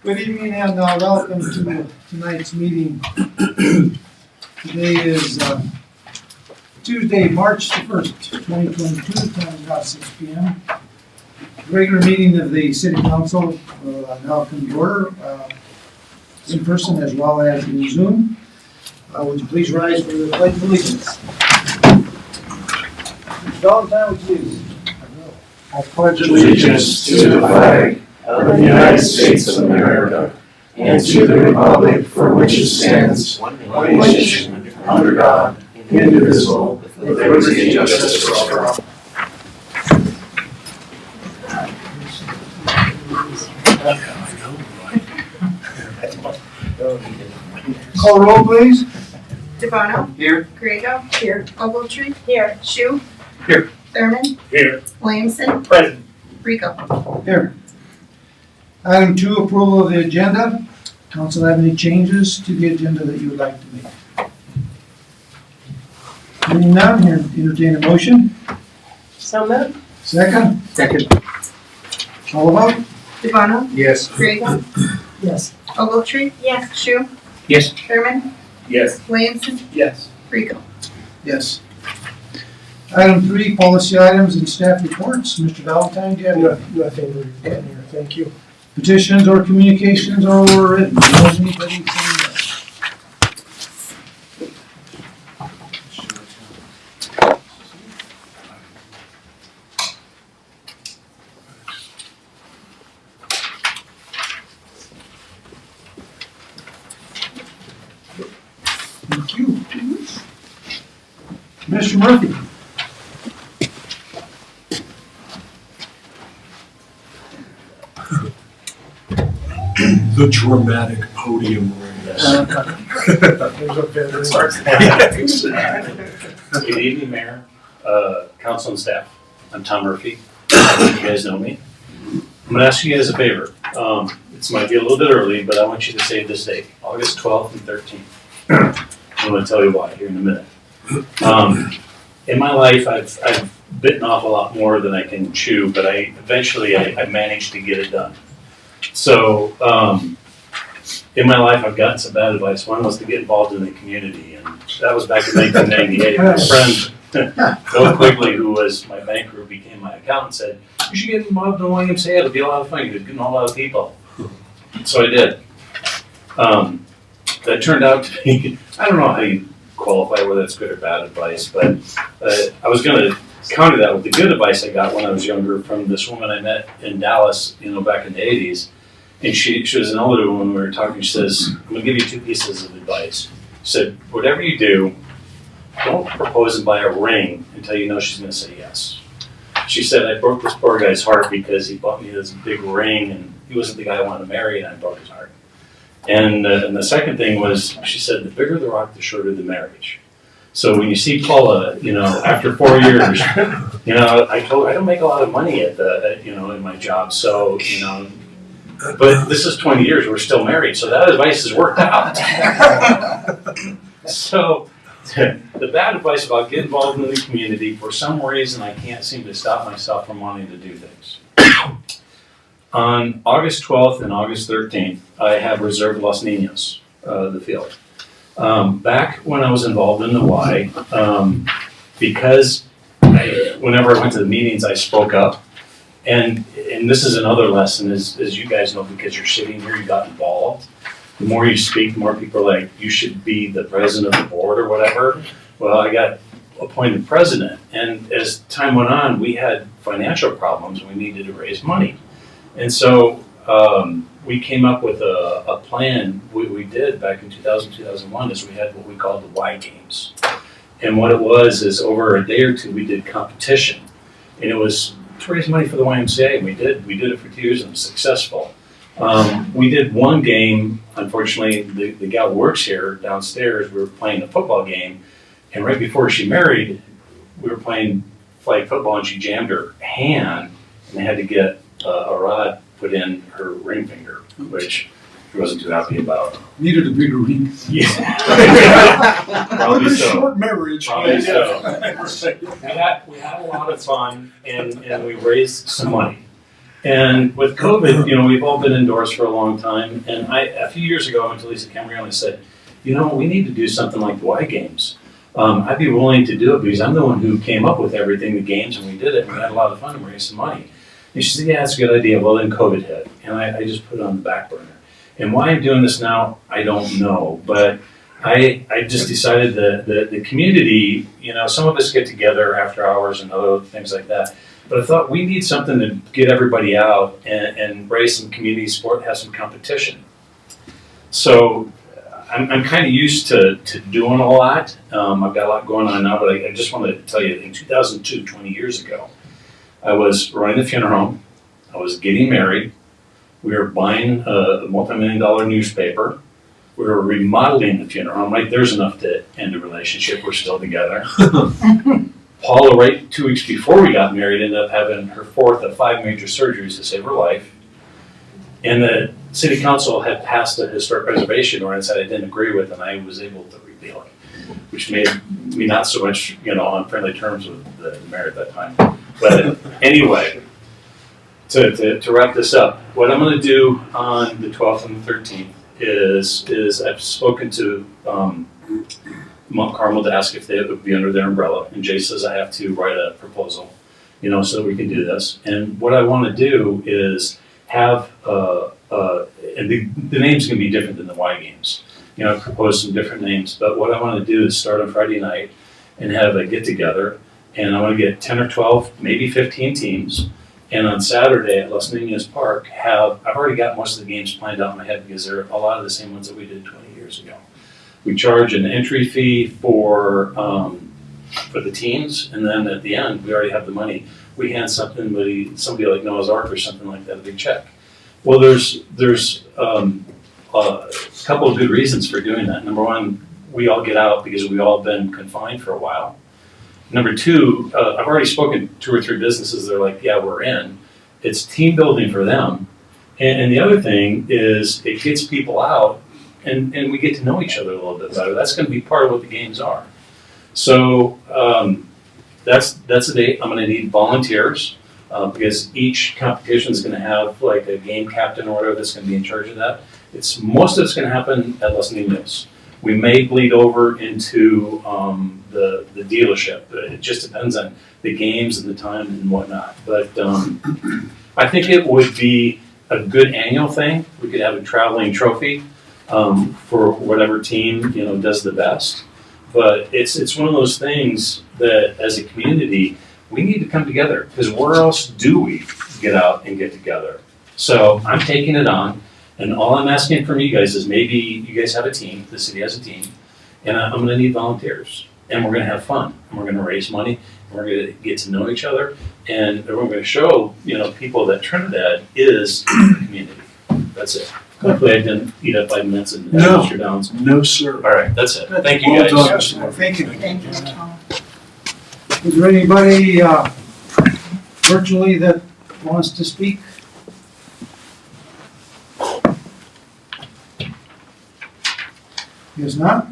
Good evening and welcome to tonight's meeting. Today is Tuesday, March the 1st, 2022, time is about 6 p.m. Regular meeting of the City Council now come to order in person as well as in Zoom. Would you please rise for the Pledge of Allegiance? Mr. Valentine, would you please? I pledge allegiance to the flag of the United States of America and to the republic for which it stands, one nation, under God, indivisible, with liberty and justice for all. Call roll, please. DeBono. Here. Griego. Here. Ogletree. Here. Shu. Here. Thurman. Here. Williamson. Present. Rico. Here. Item 2, approval of the agenda. Council have any changes to the agenda that you would like to make? Hearing none, here entertain a motion. So moved. Second. Second. All about? DeBono. Yes. Griego. Yes. Ogletree. Yes. Shu. Yes. Thurman. Yes. Williamson. Yes. Rico. Yes. Item 3, policy items and staff reports. Mr. Valentine, do you have Nothing to report here, thank you. petitions or communications or written? Anybody saying that? Thank you. Mr. Murphy. The dramatic podium race. Good evening, Mayor, Council and staff. I'm Tom Murphy. You guys know me. I'm gonna ask you guys a favor. This might be a little bit early, but I want you to save this date, August 12th and 13th. I'm gonna tell you why here in a minute. In my life, I've bitten off a lot more than I can chew, but eventually I managed to get it done. So, in my life, I've gotten some bad advice. One was to get involved in the community, and that was back in 1998. My friend, Bill Quigley, who was my banker, who became my accountant, said, "You should get involved in the YMCA. It'll be a lot of fun. You're getting a lot of people." So I did. That turned out to be, I don't know how you qualify whether it's good or bad advice, but I was going to counter that with the good advice I got when I was younger from this woman I met in Dallas, back in the 80s. And she was an older woman. We were talking. She says, "I'm going to give you 2 pieces of advice." She said, "Whatever you do, don't propose and buy a ring until you know she's going to say yes." She said, "I broke this poor guy's heart because he bought me this big ring, and he wasn't the guy I wanted to marry, and I broke his heart." And the second thing was, she said, "The bigger the rock, the shorter the marriage." So when you see Paula, after 4 years, I told her I don't make a lot of money in my job, so but this is 20 years, we're still married, so that advice has worked out. So the bad advice about getting involved in the community, for some reason I can't seem to stop myself from wanting to do things. On August 12th and August 13th, I have reserved Los Niños, the field. Back when I was involved in the Y, because whenever I went to the meetings, I spoke up. And this is another lesson, as you guys know, because you're sitting here, you got involved. The more you speak, the more people are like, "You should be the president of the board," or whatever. Well, I got appointed president. And as time went on, we had financial problems and we needed to raise money. And so we came up with a plan. We did back in 2000, 2001 is we had what we called the Y Games. And what it was is over a day or two, we did competition. And it was to raise money for the YMCA. We did it for 2 years and it was successful. We did one game, unfortunately, the gal who works here downstairs, we were playing a football game, and right before she married, we were playing flag football and she jammed her hand and they had to get a rod put in her ring finger, which she wasn't too happy about. Needed a bigger ring. Yeah. Probably so. Short marriage. Probably so. We had a lot of fun and we raised some money. And with COVID, we've all been indoors for a long time. And a few years ago, I went to Lisa Camrion and I said, we need to do something like the Y Games. I'd be willing to do it because I'm the one who came up with everything, the games, and we did it, and we had a lot of fun and raised some money. And she said, yeah, that's a good idea. Well, then COVID hit, and I just put it on the back burner. And why I'm doing this now, I don't know, but I just decided that the community, some of us get together after hours and other things like that, but I thought we need something to get everybody out and raise some community support, have some competition. So I'm kind of used to doing a lot. I've got a lot going on now, but I just want to tell you, in 2002, 20 years ago, I was running the funeral home. I was getting married. We were buying a multi-million-dollar newspaper. We were remodeling the funeral home. Right, there's enough to end a relationship. We're still together. Paula, right 2 weeks before we got married, ended up having her 4th of 5 major surgeries to save her life. And the city council had passed a historic preservation ordinance that I didn't agree with, and I was able to repeal it, which made me not so much, on friendly terms with the mayor at that time. But anyway, to wrap this up, what I'm going to do on the 12th and the 13th is I've spoken to Mount Carmel to ask if they would be under their umbrella, and Jay says I have to write a proposal, so that we can do this. And what I want to do is have and the name's going to be different than the Y Games. I've proposed some different names, but what I want to do is start on Friday night and have a get together, and I want to get 10 or 12, maybe 15 teams. And on Saturday at Las Niñas Park, I've already got most of the games planned out in my head because they're a lot of the same ones that we did 20 years ago. We charge an entry fee for the teams, and then at the end, we already have the money. We hand somebody like Noah's Ark or something like that, a big check. Well, there's a couple of good reasons for doing that. Number one, we all get out because we've all been confined for a while. Number two, I've already spoken to 2 or 3 businesses. They're like, yeah, we're in. It's team building for them. And the other thing is it gets people out and we get to know each other a little bit better. That's going to be part of what the games are. So that's the date. I'm going to need volunteers because each competition is going to have like a game captain or whatever that's going to be in charge of that. Most of it's going to happen at Las Niñas. We may bleed over into the dealership. It just depends on the games and the time and whatnot. But I think it would be a good annual thing. We could have a traveling trophy for whatever team does the best. But it's one of those things that as a community we need to come together because where else do we get out and get together? So I'm taking it on. And all I'm asking from you guys is maybe you guys have a team, the city has a team, and I'm going to need volunteers. And we're going to have fun, and we're going to raise money, and we're going to get to know each other, and we're going to show people that Trinidad is a community. That's it. Hopefully I didn't eat up 5 minutes and Mr. Downs. No, sir. All right, that's it. Thank you Well guys. done. Thank you. Thank you, Tom. Is there anybody virtually that wants to speak? Is not.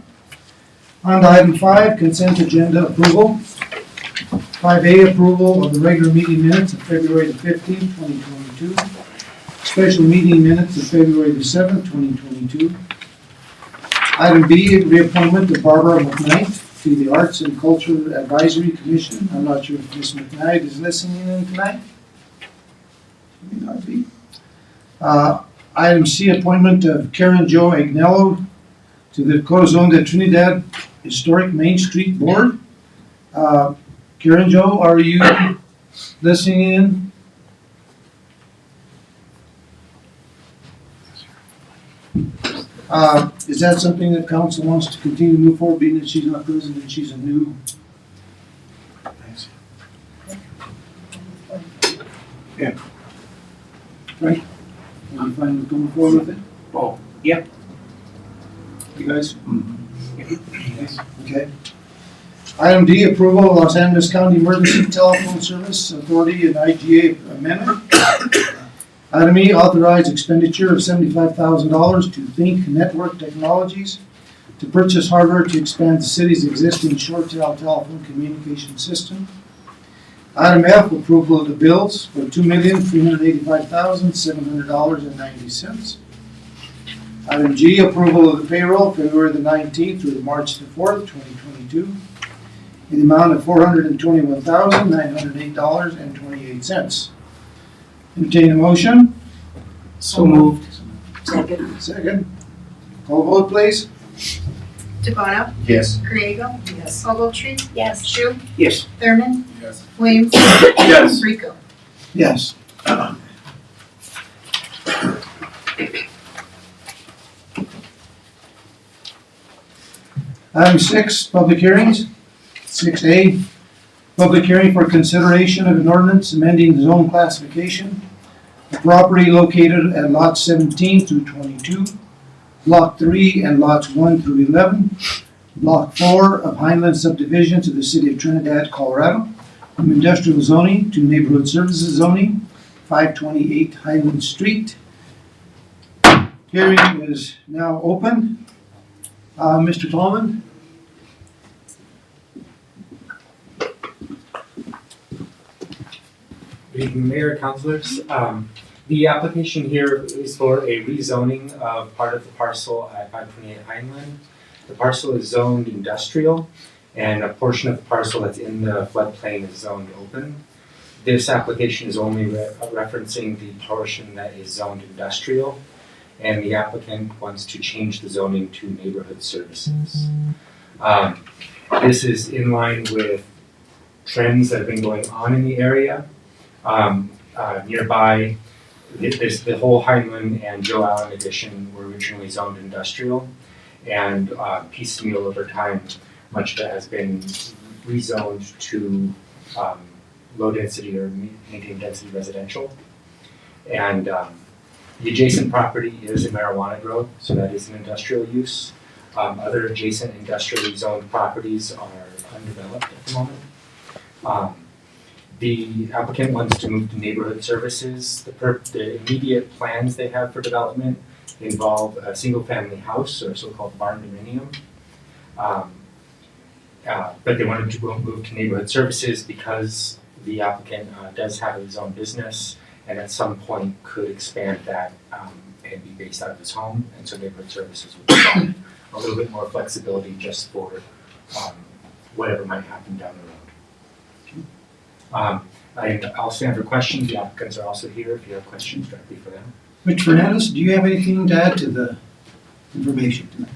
On to item 5, consent agenda approval. 5A, approval of the regular meeting minutes of February the 15th, 2022. Special meeting minutes of February the 7th, 2022. Item B, reappointment of Barbara McKnight to the Arts and Culture Advisory Commission. I'm not sure if Ms. McKnight is listening in tonight. May not be. Item C, appointment of Karen Jo Agnello to the Corazon de Trinidad Historic Main Street Board. Karen Jo, are you listening in? Is that something that council wants to continue to move forward, being that she's not present and she's a new? Yeah. Right? Are you fine with going forward with it? Oh, yeah. You guys? Yes. Okay. Item D, approval of Los Angeles County Emergency Telephone Service Authority and IGA amendment. Item E, authorize expenditure of $75,000 to Think Network Technologies to purchase hardware to expand the city's existing short-tail telephone communication system. Item F, approval of the bills for $2,385,700.90. Item G, approval of the payroll February the 19th through March the 4th, 2022, in the amount of $421,908.28. Entertain a motion. So moved. Second. Second. Call vote, please. DeBono, Yes. Griego, Yes. Ogletree, Yes. Shu, Yes. Thurman, Yes. Williamson, Yes. Rico. Yes. Item 6, public hearings. 6A, public hearing for consideration of an ordinance amending the zone classification of property located at lots 17 through 22, Block 3 and lots 1 through 11, Block 4 of Highland subdivision to the city of Trinidad, Colorado, from industrial zoning to neighborhood services zoning, 528 Highland Street. Hearing is now open. Mr. Tallman? Good evening, Mayor, Councilors. The application here is for a rezoning of part of the parcel at 528 Highland. The parcel is zoned industrial, and a portion of the parcel that's in the floodplain is zoned open. This application is only referencing the portion that is zoned industrial, and the applicant wants to change the zoning to neighborhood services. This is in line with trends that have been going on in the area. Nearby, the whole Heinlein and Joe Allen addition were originally zoned industrial, and piecemeal over time, much of it has been rezoned to low density or medium density residential. And the adjacent property is a marijuana grow, so that is an industrial use. Other adjacent industrially zoned properties are undeveloped at the moment. The applicant wants to move to neighborhood services. The immediate plans they have for development involve a single-family house, or so-called barn dominium. But they wanted to move to neighborhood services because the applicant does have his own business, and at some point could expand that and be based out of his home. And so neighborhood services would provide a little bit more flexibility just for whatever might happen down the road. I'll stand for questions. The applicants are also here if you have questions directly for them. Mr. Fernandez, do you have anything to add to the information tonight?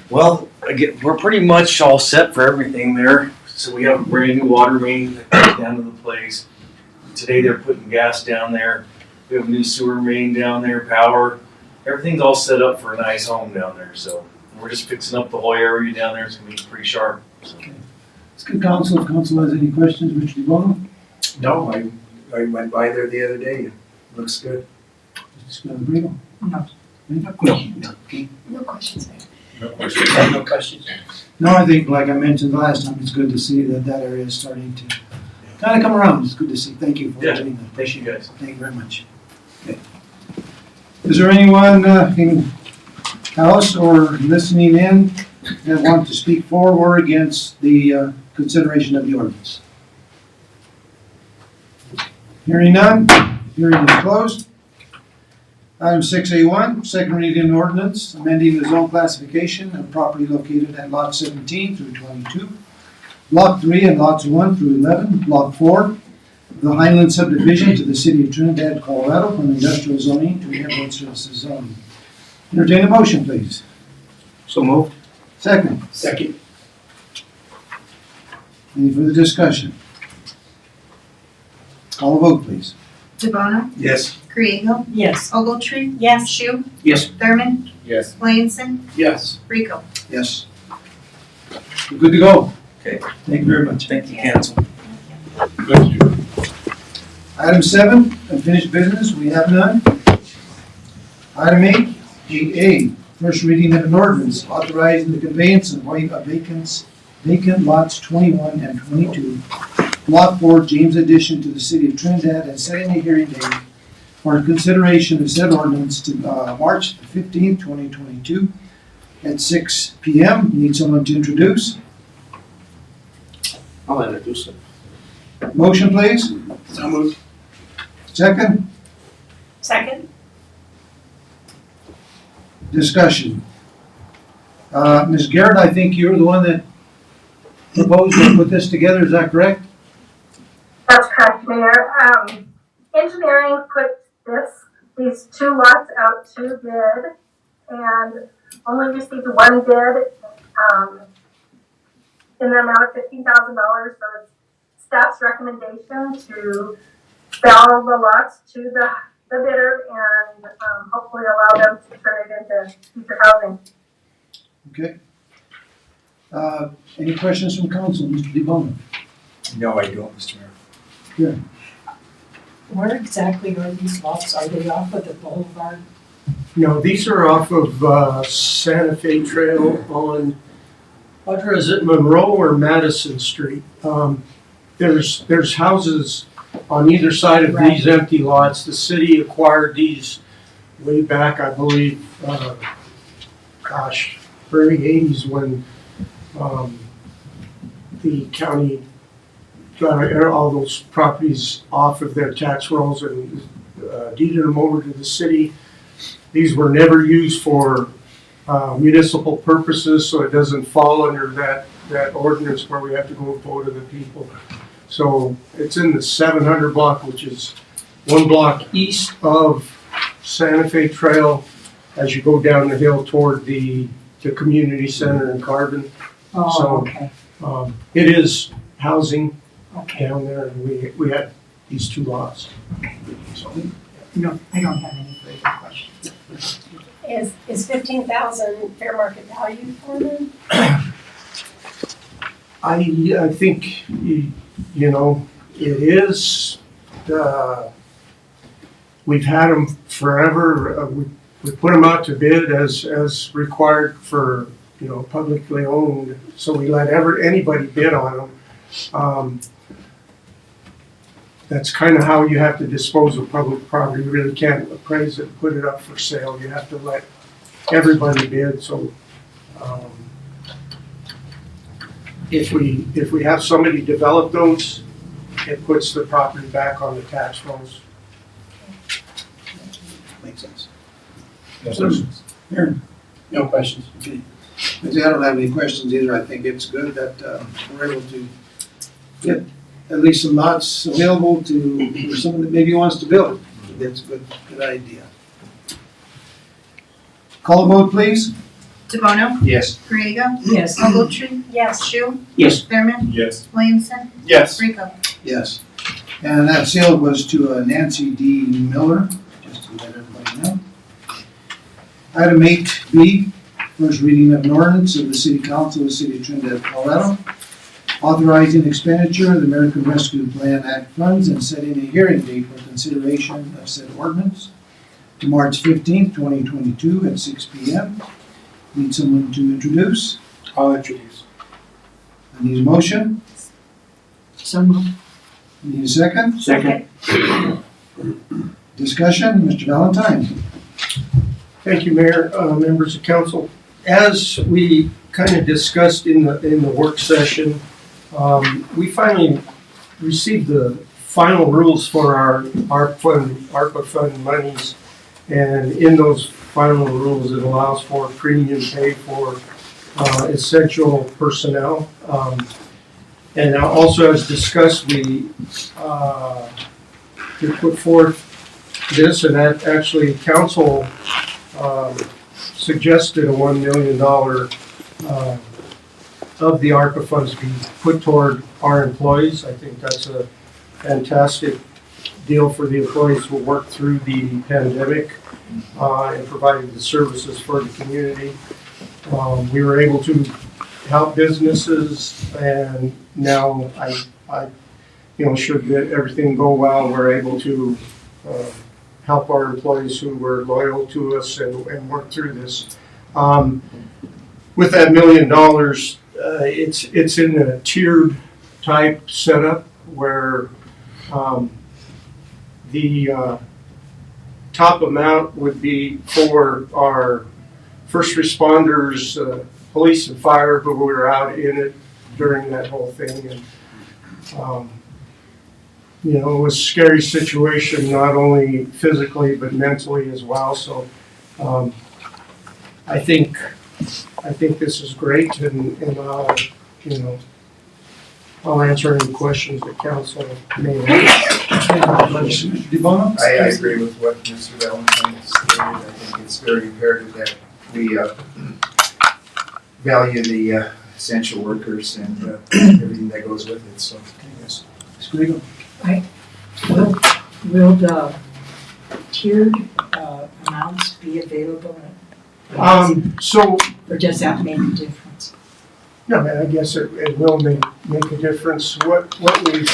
Well, again, we're pretty much all set for everything there. So we have a brand new water main that goes down to the place. Today they're putting gas down there. We have a new sewer main down there, power. Everything's all set up for a nice home down there. So we're just fixing up the whole area down there. It's gonna be pretty sharp. So. It's good, council. If council has any questions, Mr. DeBono? No, I went by there the other day. Looks good. Mr. Griego? No. Okay. No questions, Mayor. No questions. No questions. No, I think, like I mentioned last time, it's good to see that that area is starting to kind of come around. It's good to see. Thank you for Yeah. doing that. Thank you guys. Thank you very much. Okay. Is there anyone in house or listening in that want to speak for or against the consideration of the ordinance? Hearing none, hearing is closed. Item 6A1, second reading ordinance, amending the zone classification of property located at lot 17 through 22, Block 3 and lots 1 through 11, Block 4, the Highland subdivision to the city of Trinidad, Colorado, from industrial zoning to neighborhood services zoning. Entertain a motion, please. So moved. Second. Second. Any further discussion? Call a vote, please. DeBono, Yes. Griego, Yes. Ogletree, yes, Shu, Yes. Thurman, Yes. Williamson, Yes. Rico. Yes. We're good to go. Okay. Thank you very much. Thank you, council. Thank you. Item 7, unfinished business, we have none. Item 8, 8A, first reading of an ordinance authorizing the conveyance of vacant lots 21 and 22, Block 4, James Addition to the city of Trinidad, and setting a hearing date for consideration of said ordinance to March 15, 2022 at 6 p.m. Need someone to introduce? I'll introduce it. Motion, please. So moved. Second, Second. discussion. Ms. Garrett, I think you're the one that proposed to put this together, is that correct? That's correct, Mayor. Engineering put these two lots out to bid and only received one bid, in the amount of $15,000. So it's staff's recommendation to sell the lots to the bidder and, hopefully allow them to turn it into future housing. Okay. Any questions from council, Mr. DeBona? No, I don't, Mr. Mayor. Where exactly are these lots? Are they off of the boulevard? No, these are off of Santa Fe Trail on, Audra, is it Monroe or Madison Street? There's houses on either side of these empty lots. The city acquired these way back, I believe, early 80s when the county got all those properties off of their tax rolls and deeded them over to the city. These were never used for municipal purposes, so it doesn't fall under that ordinance where we have to go vote of the people. So it's in the 700 block, which is one block east of Santa Fe Trail as you go down the hill toward the community center in Carbon. Oh, So, okay, It is housing okay. down there, and we had these two lots. So, No, I don't have any further questions. Is 15,000 fair market value for them? I think, you know, it is, we've had them forever. We put them out to bid as required for, you know, publicly owned, so we let anybody bid on them. That's kind of how you have to dispose of public property. You really can't appraise it and put it up for sale. You have to let everybody bid, so if we have somebody develop those, it puts the property back on the tax rolls. Makes sense. No questions. Aaron? No questions. Okay. I don't have any questions either. I think it's good that we're able to get at least some lots available for someone that maybe wants to build. That's a good idea. Call a vote, please. DeBono, Yes. Griego, Yes. Ogletree, Yes. Shu, Yes. Thurman, Yes. Williamson, Yes. Rico. Yes. And that sale was to Nancy D. Miller, just to let everybody know. Item 8B, first reading of an ordinance of the City Council of the City of Trinidad, Colorado, authorizing expenditure of the American Rescue Plan Act funds and setting a hearing date for consideration of said ordinance to March 15th, 2022 at 6 p.m. Need someone to introduce? I'll introduce. I need a motion. So moved. Need a second? Second. Discussion, Mr. Valentine. Thank you, Mayor, members of council. As we kind of discussed in the work session, we finally received the final rules for our ARPA fund monies. And in those final rules, it allows for premium pay for essential personnel. And also, as discussed, we put forth this, and that actually council suggested a $1 million of the ARPA funds be put toward our employees. I think that's a fantastic deal for the employees who worked through the pandemic and provided the services for the community. We were able to help businesses, and now I should everything go well, we're able to help our employees who were loyal to us and work through this. With that $1 million, it's in a tiered type setup where the top amount would be for our first responders, police and fire who were out in it during that whole thing. And you know, it was a scary situation, not only physically, but mentally as well, so, I think this is great, and I'll, you know, I'll answer any questions that council may have. DeBono? I agree with what Mr. Valentine stated. I think it's very imperative that we value the essential workers and everything that goes with it, so. Yes. Squeagle? Will the tiered amounts be available? So, Or does that make a difference? no, I guess it will make a difference. What we've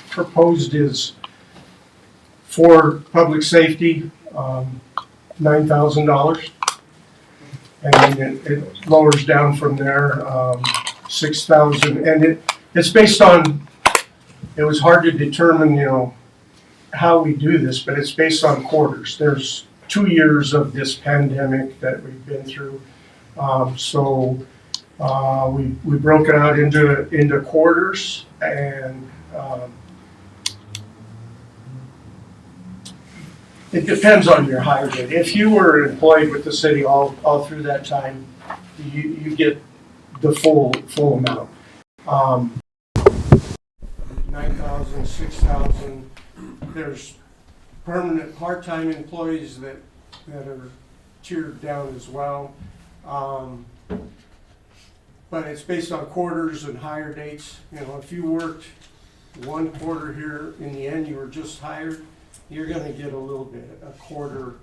proposed is for public safety, $9,000. And then it lowers down from there, 6,000. And it's based on, it was hard to determine, you know, how we do this, but it's based on quarters. There's 2 years of this pandemic that we've been through. So we broke it out into quarters, and it depends on your hire date. If you were employed with the city all through that time, you get the full amount. 9,000, 6,000. There's permanent part-time employees that are tiered down as well. But it's based on quarters and hire dates. You know, if you worked 1 quarter here, in the end you were just hired, you're gonna get a little bit, a quarter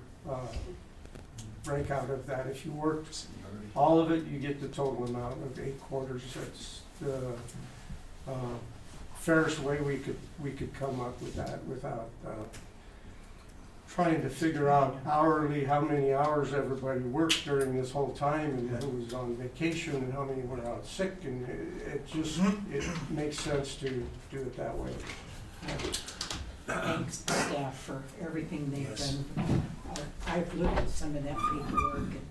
breakout of that. If you worked all of it, you get the total amount of 8 quarters. That's the fairest way we could come up with that without trying to figure out hourly how many hours everybody worked during this whole time, and who was on vacation, and how many were out sick, and it makes sense to do it that way. Thanks to staff for everything they've done. I've looked at some of that paperwork, and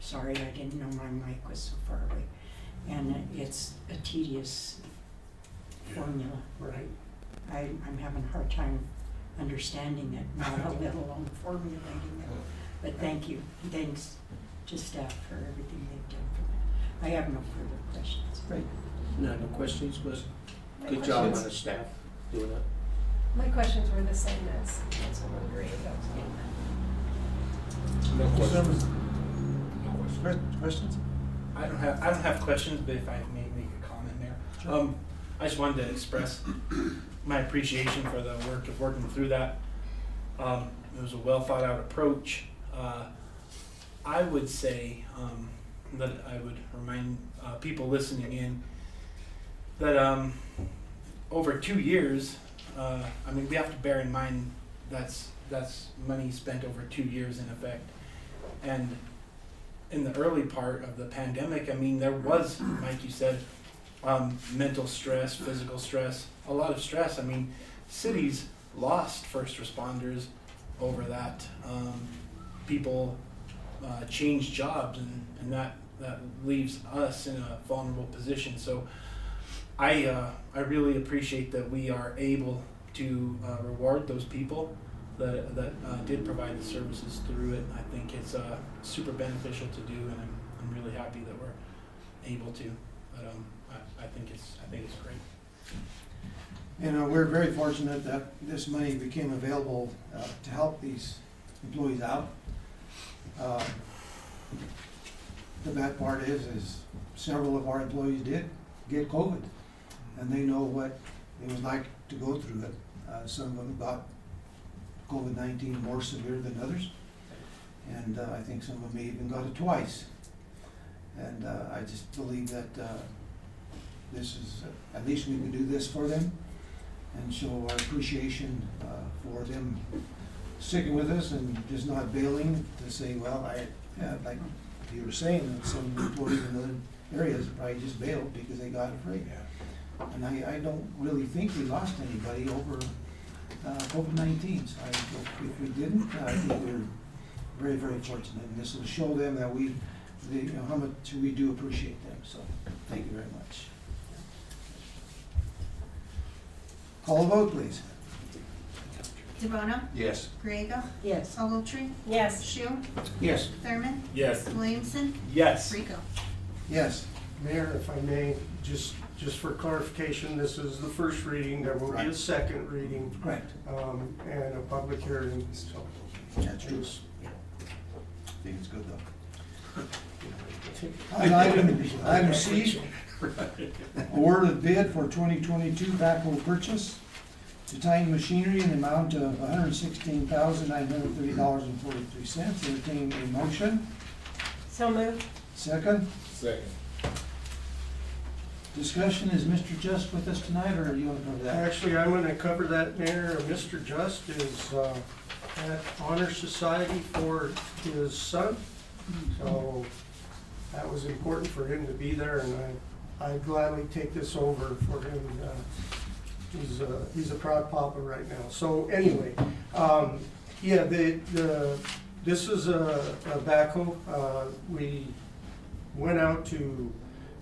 sorry, I didn't know my mic was so far away. And it's a tedious formula. Right. I'm having a hard time understanding it, not let alone formulating it. But thank you. Thanks to staff for everything they've done for that. I have no further questions. Great. No questions, but My good job on questions- the staff doing that. My questions were the same as Councilman Griego. No questions. Questions? I don't have questions, but if I may make a comment there. I just wanted to express my appreciation for the work of working through that. It was a well thought out approach. I would say that I would remind people listening in that over 2 years, I mean, we have to bear in mind that's money spent over 2 years in effect. And in the early part of the pandemic, I mean, there was, like you said, mental stress, physical stress, a lot of stress. I mean, cities lost first responders over that. People change jobs, and that leaves us in a vulnerable position. So I really appreciate that we are able to reward those people that did provide the services through it. I think it's super beneficial to do, and I'm really happy that we're able to. But I think it's great. And we're very fortunate that this money became available to help these employees out. The bad part is several of our employees did get COVID, and they know what it was like to go through it. Some of them got COVID-19 more severe than others, and I think some of them may even got it twice. And I just believe that this is, at least we can do this for them and show our appreciation for them sticking with us and just not bailing to say, well, like you were saying, that some employees in other areas probably just bailed because they got afraid. And I don't really think we lost anybody over COVID-19. So if we didn't, I think we're very, very fortunate. And this will show them that how much we do appreciate them. So thank you very much. Call a vote, please. DeBono, Yes. Griego, Yes. Ogletree, Yes. Shu, Yes. Thurman, Yes. Williamson, Yes. Rico. Yes. Mayor, if I may, just for clarification, this is the first reading, there will be a Right. second reading, Correct. and a public hearing. That's true. Just- Think it's good though. Item C, award of bid for 2022 backhoe purchase to Titan Machinery in the amount of $116,930.43. Entertain a motion. So moved. Second. Second. Discussion, is Mr. Just with us tonight, or do you want to cover that? Actually, I'm gonna cover that, Mayor. Mr. Just is, at Honor Society for his son. So that was important for him to be there, and I'd gladly take this over for him. He's a proud papa right now. So anyway, yeah, this is a backhoe. We went out to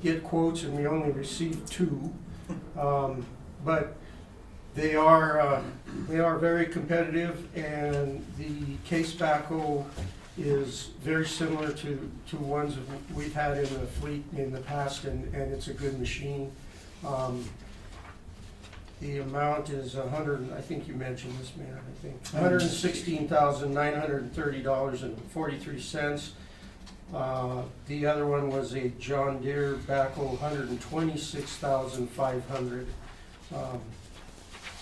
get quotes and we only received 2. But they are very competitive, and the case backhoe is very similar to ones we've had in the fleet in the past, and it's a good machine. The amount is I think you mentioned this, Mayor, I think, $116,930.43. The other one was a John Deere backhoe, $126,500.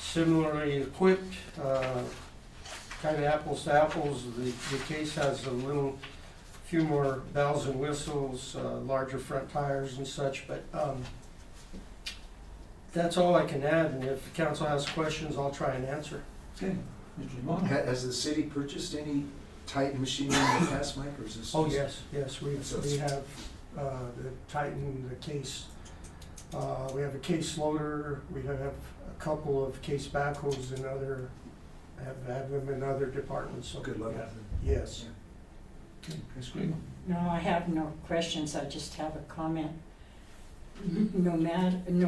Similarly equipped, kind of apples to apples. The case has a few more bells and whistles, larger front tires and such, but that's all I can add, and if the council has questions, I'll try and answer. Okay, Mr. DeBono. Has the city purchased any Titan machinery in the past, Mike, or is this? Oh, yes, we So it's- have the Titan, the case, we have a case loader, we have a couple of case backhoes and have them in other departments, so. Good luck. yeah. Yes. Okay, Ms. Green. No, I have no questions, I just have a comment. No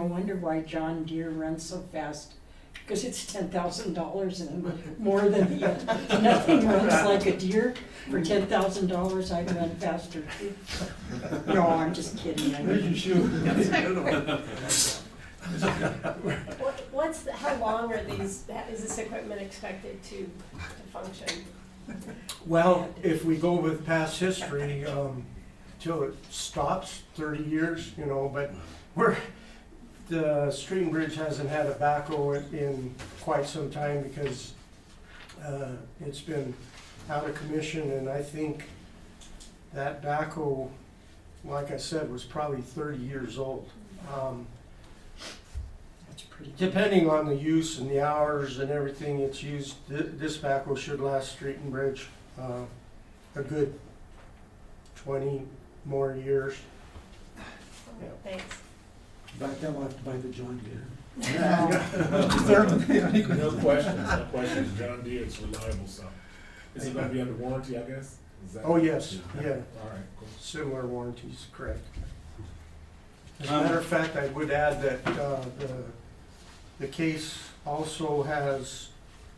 wonder why John Deere runs so fast, because it's $10,000 and more than, nothing runs like a Deere. For $10,000, I can run faster too. No, I'm just kidding. Mr. Shu. How long are these, is this equipment expected to function? Well, if we go with past history, till it stops, 30 years, but the Street and Bridge hasn't had a backhoe in quite some time because it's been out of commission, and I think that backhoe, like I said, was probably 30 years old. That's pretty. Depending on the use and the hours and everything it's used, this backhoe should last Street and Bridge a good 20 more years. Yeah. Thanks. Back then, we'll have to buy the John Deere. No questions, John Deere, it's reliable stuff. Is it gonna be under warranty, I guess? Is that- Oh, yes, yeah, All right, cool. similar warranties, correct. As a matter of fact, I would add that the case also has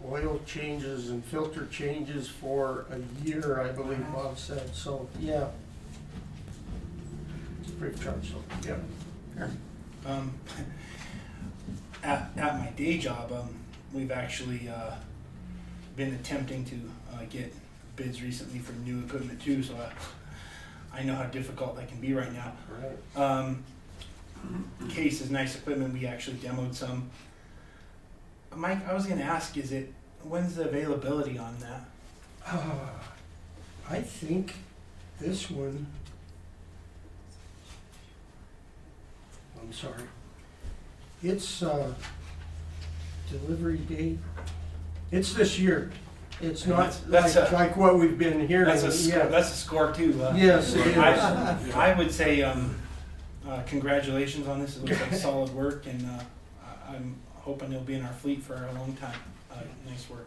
oil changes and filter changes for a year, I believe Bob said, so, yeah. Free of charge, so, yeah. At my day job, we've actually been attempting to get bids recently for new equipment too, so I know how difficult that can be right now. Right. Case is nice equipment. We actually demoed some. Mike, I was going to ask, when's the availability on that? I think this one, I'm sorry, it's delivery date, it's this year. It's not That's like what we've been hearing. That's Yeah. a score too. Yes, it is. I would say congratulations on this. It looks like solid work, and I'm hoping it'll be in our fleet for a long time. Nice work.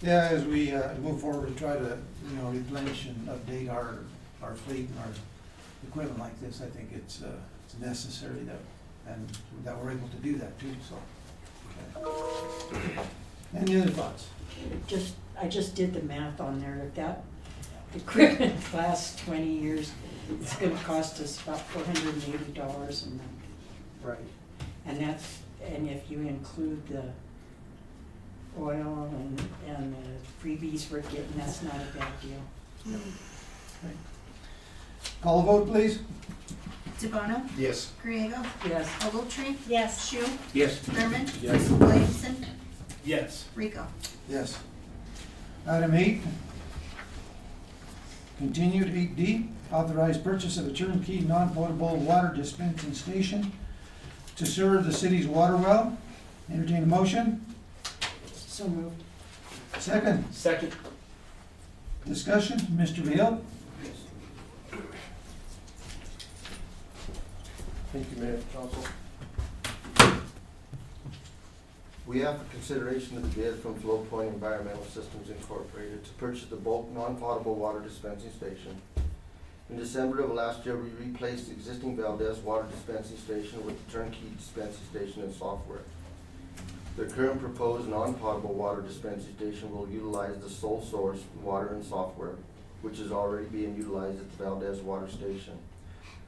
Yeah, as we move forward and try to, replenish and update our fleet and our equipment like this, I think it's necessary that we're able to do that too, so. Any other thoughts? I just did the math on there. If that equipment lasts 20 years, it's gonna cost us about $480 a month. Right. And if you include the oil and the freebies we're getting, that's not a bad deal. Call a vote, please. DeBono, Yes. Griego, Yes. Ogletree, Yes. Shu, Yes. Thurman, Yes. Williamson, Yes. Rico. Yes. Item 8. Continued 8D, authorized purchase of a turnkey non-potable water dispensing station to serve the city's water well. Entertain a motion. So moved. Second, Second. discussion, Mr. Vail. Thank you, Mayor, Council. We have for consideration of the bid from Flow Point Environmental Systems Incorporated to purchase the bulk non-potable water dispensing station. In December of last year, we replaced the existing Valdez water dispensing station with the turnkey dispensing station and software. The current proposed non-potable water dispensing station will utilize the sole source water and software, which is already being utilized at the Valdez water station,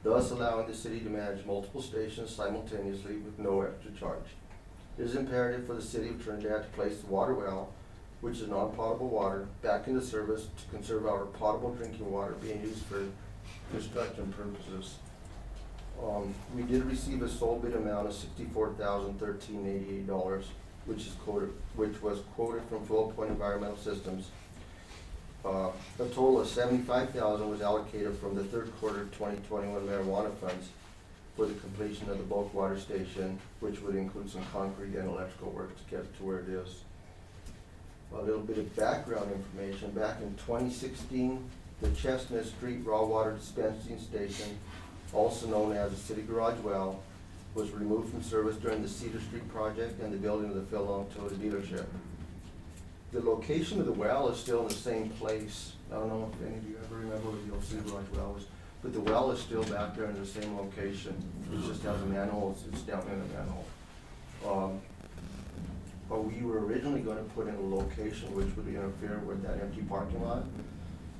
thus allowing the city to manage multiple stations simultaneously with no extra charge. It is imperative for the city of Trinidad to place the water well, which is non-potable water, back into service to conserve our potable drinking water being used for construction purposes. We did receive a sole bid amount of $64,013.88, which was quoted from Flow Point Environmental Systems. A total of $75,000 was allocated from the third quarter 2021 marijuana funds for the completion of the bulk water station, which would include some concrete and electrical work to get it to where it is. A little bit of background information. Back in 2016, the Chestnut Street raw water dispensing station, also known as the City Garage Well, was removed from service during the Cedar Street project and the building of the Phil Long Toyota dealership. The location of the well is still in the same place. I don't know if any of you ever remember where the old City Garage Well was, but the well is still back there in the same location. It just has a manhole, it's down in the manhole. But we were originally gonna put in a location which would interfere with that empty parking lot.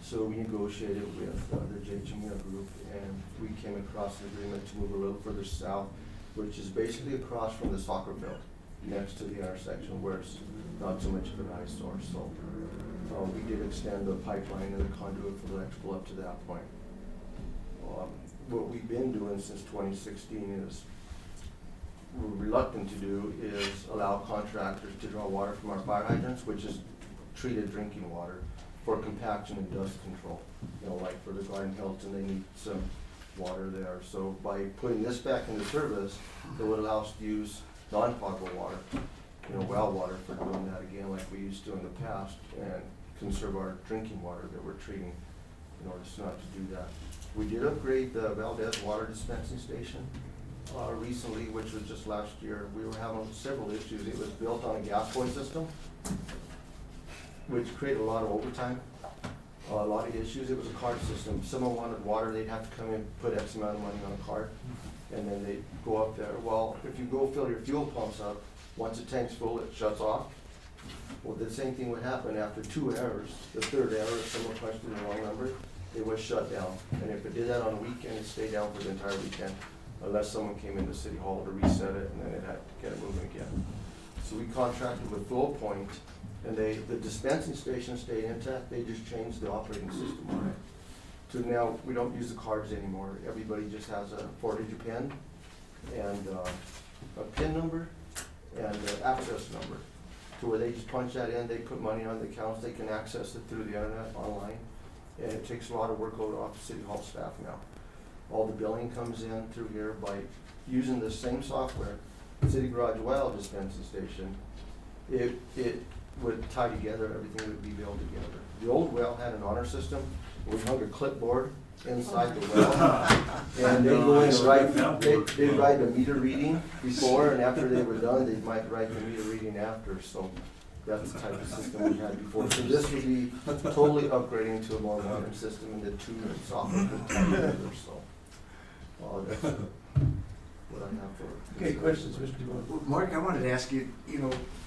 So we negotiated with the J. Chimina Group, and we came across an agreement to move a little further south, which is basically across from the soccer field, next to the intersection where it's not too much of an eyesore. So we did extend the pipeline and the conduit for the electrical up to that point. What we've been doing since 2016 is, we're reluctant to do is allow contractors to draw water from our fire hydrants, which is treated drinking water, for compaction and dust control. You know, like for the Garden Hilton, they need some water there. So by putting this back into service, it would allow us to use non-potable water, you know, well water, for doing that again like we used to in the past, and conserve our drinking water that we're treating in order not to do that. We did upgrade the Valdez water dispensing station recently, which was just last year. We were having several issues. It was built on a gas boy system, which created a lot of overtime, a lot of issues. It was a card system. Someone wanted water, they'd have to come in, put X amount of money on a card, and then they'd go up there. Well, if you go fill your fuel pumps up, once the tank's full, it shuts off. Well, the same thing would happen after 2 errors. The third error, if someone punched in the wrong number, it was shut down. And if it did that on a weekend, it stayed down for the entire weekend, unless someone came into City Hall to reset it, and then it had to get it moving again. So we contracted with Flow Point, and the dispensing station stayed intact. They just changed the operating system on it. So now we don't use the cards anymore. Everybody just has a 4-digit PIN and a PIN number and an access number, to where they just punch that in, they put money on the accounts, they can access it through the internet online, and it takes a lot of workload off the City Hall staff now. All the billing comes in through here by using the same software. City Garage Well dispensing station, it would tie together, everything would be billed together. The old well had an honor system. We hung a clipboard inside the well, and they go in and write, they write a meter reading before, and after they were done, they might write the meter reading after. So that's the type of system we had before. So this would be totally upgrading to a more modern system, and the two software could tie together. So what I have for. Okay, questions, Mr. DeBoer? Well, Mark, I wanted to ask you,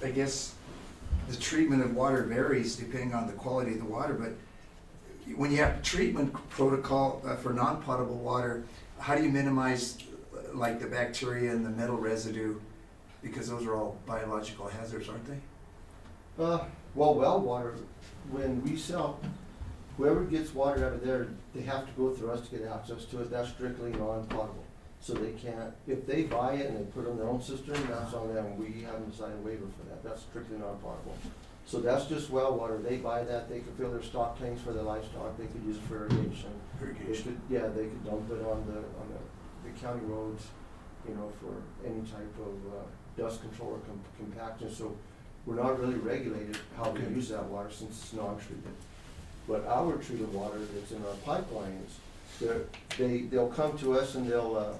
I guess the treatment of water varies depending on the quality of the water, but when you have treatment protocol for non-potable water, how do you minimize like the bacteria and the metal residue? Because those are all biological hazards, aren't they? Well water, when we sell, whoever gets water out of there, they have to go through us to get access to it. That's strictly non-potable. So they can't, if they buy it and they put it in their own cistern, that's on them. We haven't signed a waiver for that. That's strictly non-potable. So that's just well water. They buy that, they could fill their stock tanks for their livestock, they could use it for irrigation. They could dump it on the county roads, for any type of dust control or compaction. So we're not really regulated how we use that water since it's non-treated. But our treated water that's in our pipelines, they'll come to us and they'll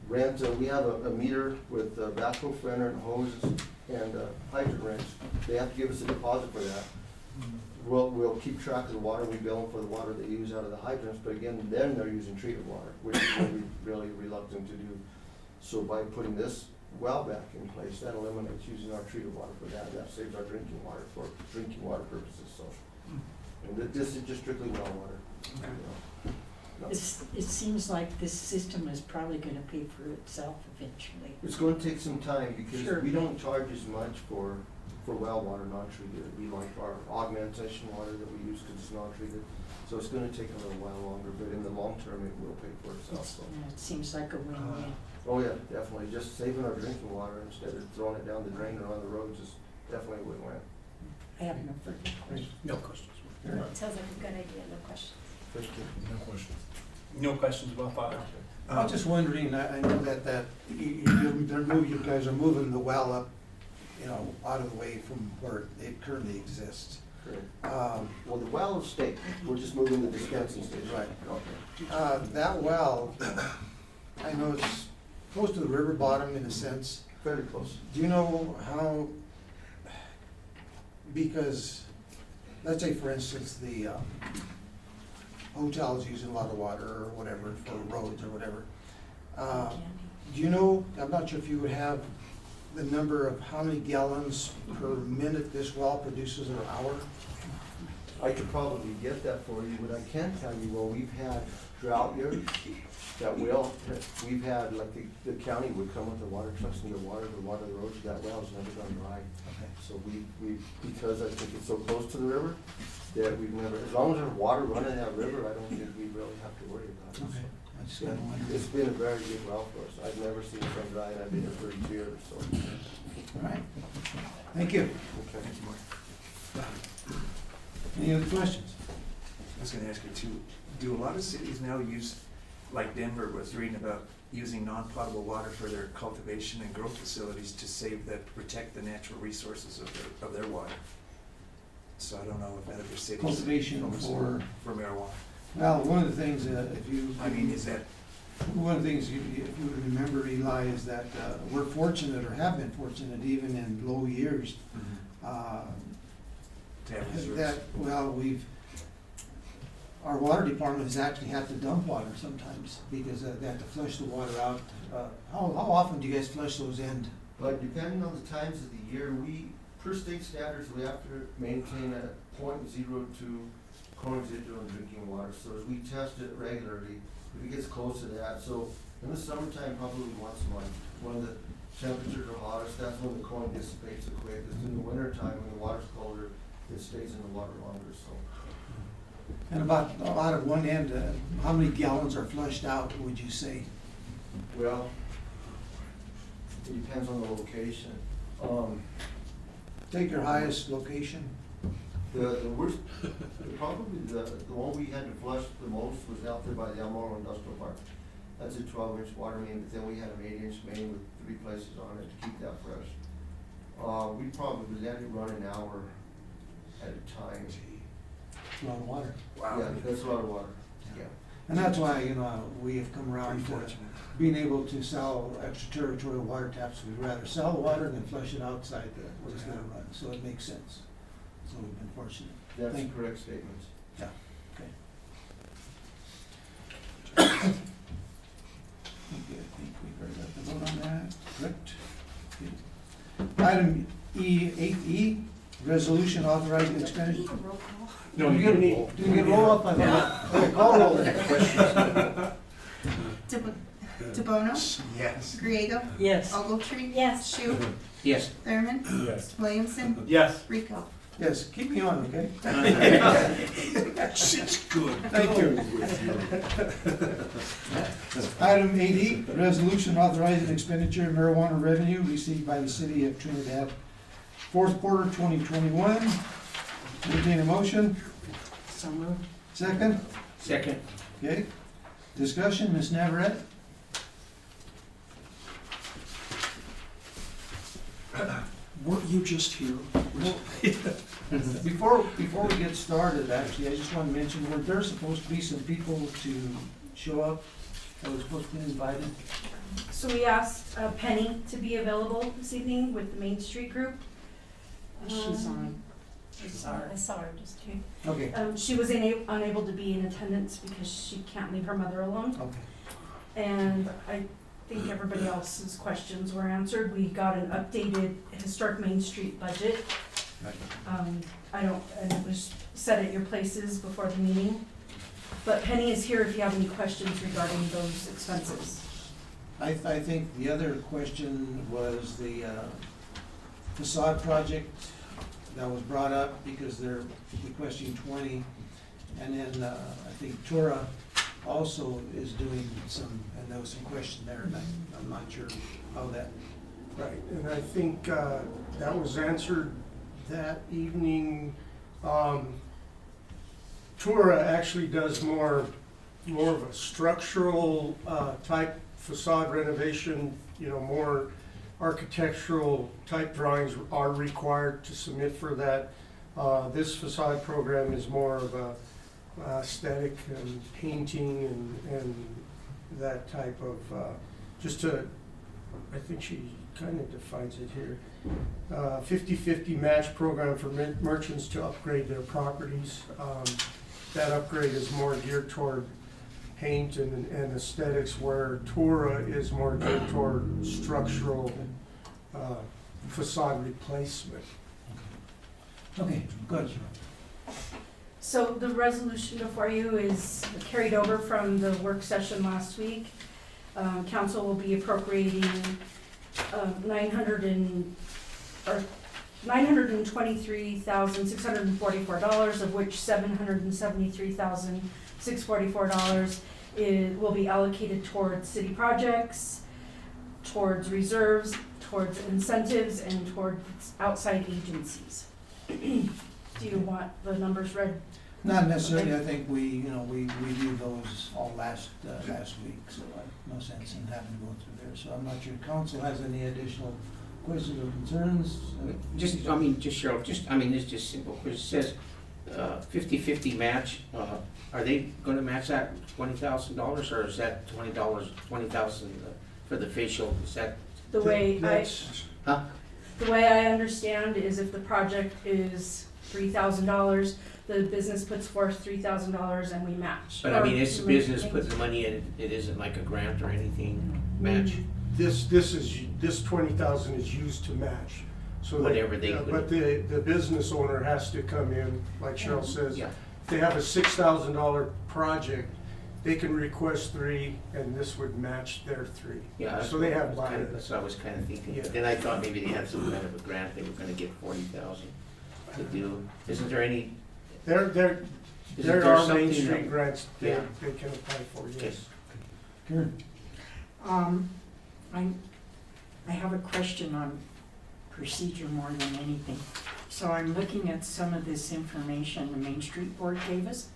rent, we have a meter with backhoe fender and hoses and hydrant wrench. They have to give us a deposit for that. We'll keep track of the water, we bill them for the water they use out of the hydrants, but again, then they're using treated water, which is what we're really reluctant to do. So by putting this well back in place, that eliminates using our treated water for that. That saves our drinking water for drinking water purposes, so. And this is just strictly well water. No. It seems like this system is probably gonna pay for itself eventually. It's going to take some time because Sure. we don't charge as much for well water, non-treated. It'd be like our augmentation water that we use because it's non-treated. So it's going to take a little while longer, but in the long term, it will pay for itself. So. It seems like a win-win. Oh yeah, definitely. Just saving our drinking water instead of throwing it down the drain or on the roads is definitely a win-win. I have no further questions. No questions. Sounds like a good idea, no questions. Thank you. No questions. No questions, well thought out. I was just wondering, I know that you guys are moving the well up, out of the way from where it currently exists. Correct. Well, the well is state. We're just moving the dispensing station. Right. Okay. That well, I know it's close to the river bottom in a sense. Very close. Do you know how, because, let's say for instance, the hotel's using a lot of water or whatever for roads or whatever. Do you know, I'm not sure if you would have the number of how many gallons per minute this well produces an hour? I could probably get that for you, but I can tell you, well, we've had drought years that we've had, like the county would come with the water trucks and water the roads. That well's never gone dry. Okay. So we because I think it's so close to the river that we've never, as long as there's water running that river, I don't think we really have to worry about it. Okay. So. I just kinda wondered. It's been a very good well for us. I've never seen it run dry, and I've been here 32 years, so. All right. Thank you. Okay. Any other questions? I was gonna ask you too, do a lot of cities now use, like Denver was reading about, using non-potable water for their cultivation and growth facilities to protect the natural resources of their water? So I don't know if other cities. Cultivation for marijuana. Well, one of the things, if you. Is that? One of the things, if you remember, Eli, is that we're fortunate, or have been fortunate, even in low years, our water department has actually had to dump water sometimes because they have to flush the water out. How often do you guys flush those in? But depending on the times of the year, per state standards, we have to maintain a 0.02 corn residual in drinking water. So as we test it regularly, if it gets close to that, so in the summertime, probably once a month, when the temperatures are hottest, that's when the corn dissipates the quickest. In the wintertime, when the water's colder, it stays in the water longer. So. And about out of one end, how many gallons are flushed out, would you say? Well, it depends on the location. Take your highest location. The worst, probably the one we had to flush the most was out there by the Elmore Industrial Park. That's a 12-inch water main, but then we had an 8-inch main with 3 places on it to keep that fresh. We probably let it run an hour at a time. A lot of water. Wow. Yeah, that's a lot of water. Yeah. And that's why, we have come around to being able to sell extraterritorial water taps. We'd rather sell the water than flush it outside where it's gonna run, so it makes sense. So we've been fortunate. That's a correct statement. Yeah, okay. We've already got the vote on that, correct? Okay. Item E8E, resolution authorizing expenditure. No, Do you get any, do you get roll up? I thought, okay, call roll then. DeBono, Yes. Griego, Yes. Ogletree. Yes. Shu, Yes. Thurman, Yes. Williamson, Yes. Rico. Yes, keep me on, okay? It's good. Thank you. Item 8E, resolution authorizing expenditure of marijuana revenue received by the city of Trinidad, fourth quarter 2021. Entertain a motion, So moved. second, Second. okay? Discussion, Ms. Navarette? Weren't you just here? Before we get started, actually, I just want to mention, were there supposed to be some people to show up that was supposed to be invited? So we asked Penny to be available this evening with the Main Street group. She's on. I saw her just too. Okay, She was unable to be in attendance because she can't leave her mother alone. okay. And I think everybody else's questions were answered. We got an updated historic Main Street budget. And it was set at your places before the meeting. But Penny is here if you have any questions regarding those expenses. I think the other question was the facade project that was brought up because they're requesting 20. And then I think Tora also is doing some, and there was some question there, and I'm not sure how that. Right, and I think that was answered that evening. Tura actually does more of a structural type facade renovation, more architectural type drawings are required to submit for that. This facade program is more of a aesthetic and painting and that type of, I think she kind of defines it here. 50-50 match program for merchants to upgrade their properties. That upgrade is more geared toward paint and aesthetics, where Tora is more geared toward structural facade replacement. Okay, good. So the resolution before you is carried over from the work session last week. Council will be appropriating $923,644, of which $773,644 will be allocated towards city projects, towards reserves, towards incentives, and towards outside agencies. Do you want the numbers read? Not necessarily, I think we reviewed those all last week, so no sense in having to go through there. So I'm not sure council has any additional questions or concerns. Just Cheryl, it's just simple, because it says 50-50 match. Are they gonna match that $20,000, or is that $20,000 for the facial? Is that? The way That's- the way I understand is if the project is $3,000, the business puts forth $3,000 and we match. But it's the business putting the money in, it isn't like a grant or anything, match? This 20,000 is used to match. So Whatever they- but the business owner has to come in, like Cheryl says. Yeah. If they have a $6,000 project, they can request 3, and this would match their 3. Yeah. So they have That's what I was kind of thinking. Yeah. But then I thought maybe they had some kind of a grant, they were gonna get 40,000 to do. Isn't there any? There Isn't there are something Main Street that- grants Yeah. they can apply for, yes. Karen? I have a question on procedure more than anything. So I'm looking at some of this information the Main Street Board gave us,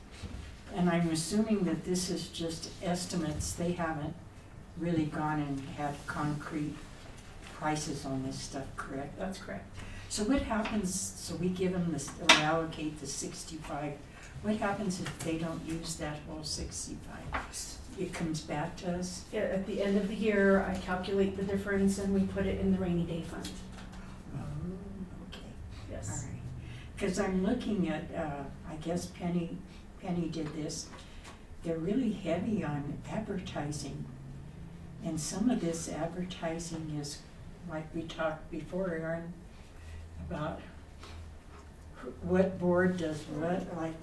and I'm assuming that this is just estimates. They haven't really gone and had concrete prices on this stuff, correct? That's correct. So what happens, so we give them this, or allocate the 65, what happens if they don't use that whole 65? It comes back to us? At the end of the year, I calculate the difference and we put it in the rainy day fund. Oh, okay. All Yes. right, because I'm looking at, I guess Penny did this. They're really heavy on advertising. And some of this advertising is, like we talked before, Aaron, about what board does what, like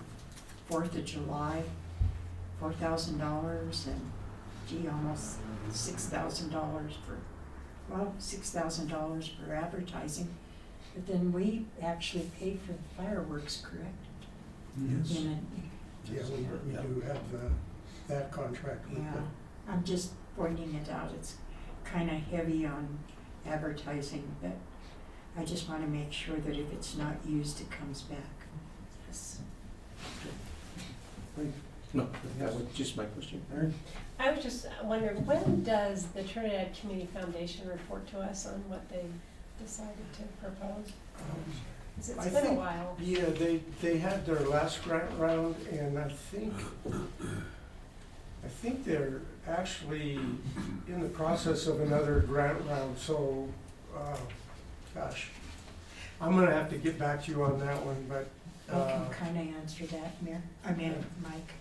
4th of July, $4,000, and gee, almost $6,000 $6,000 for advertising. But then we actually pay for the fireworks, correct? Yes. In Yeah, we do have that contract with Yeah, them. I'm just pointing it out, it's kind of heavy on advertising, but I just want to make sure that if it's not used, it comes back. Yes. No, that was just my question. Aaron? I was just wondering, when does the Trinidad Community Foundation report to us on what they decided to propose? 'Cause I it's been a think- while. Yeah, they had their last grant round, and I think they're actually in the process of another grant round, so, gosh. I'm gonna have to get back to you on that one, but, I can kind of answer that, Mike.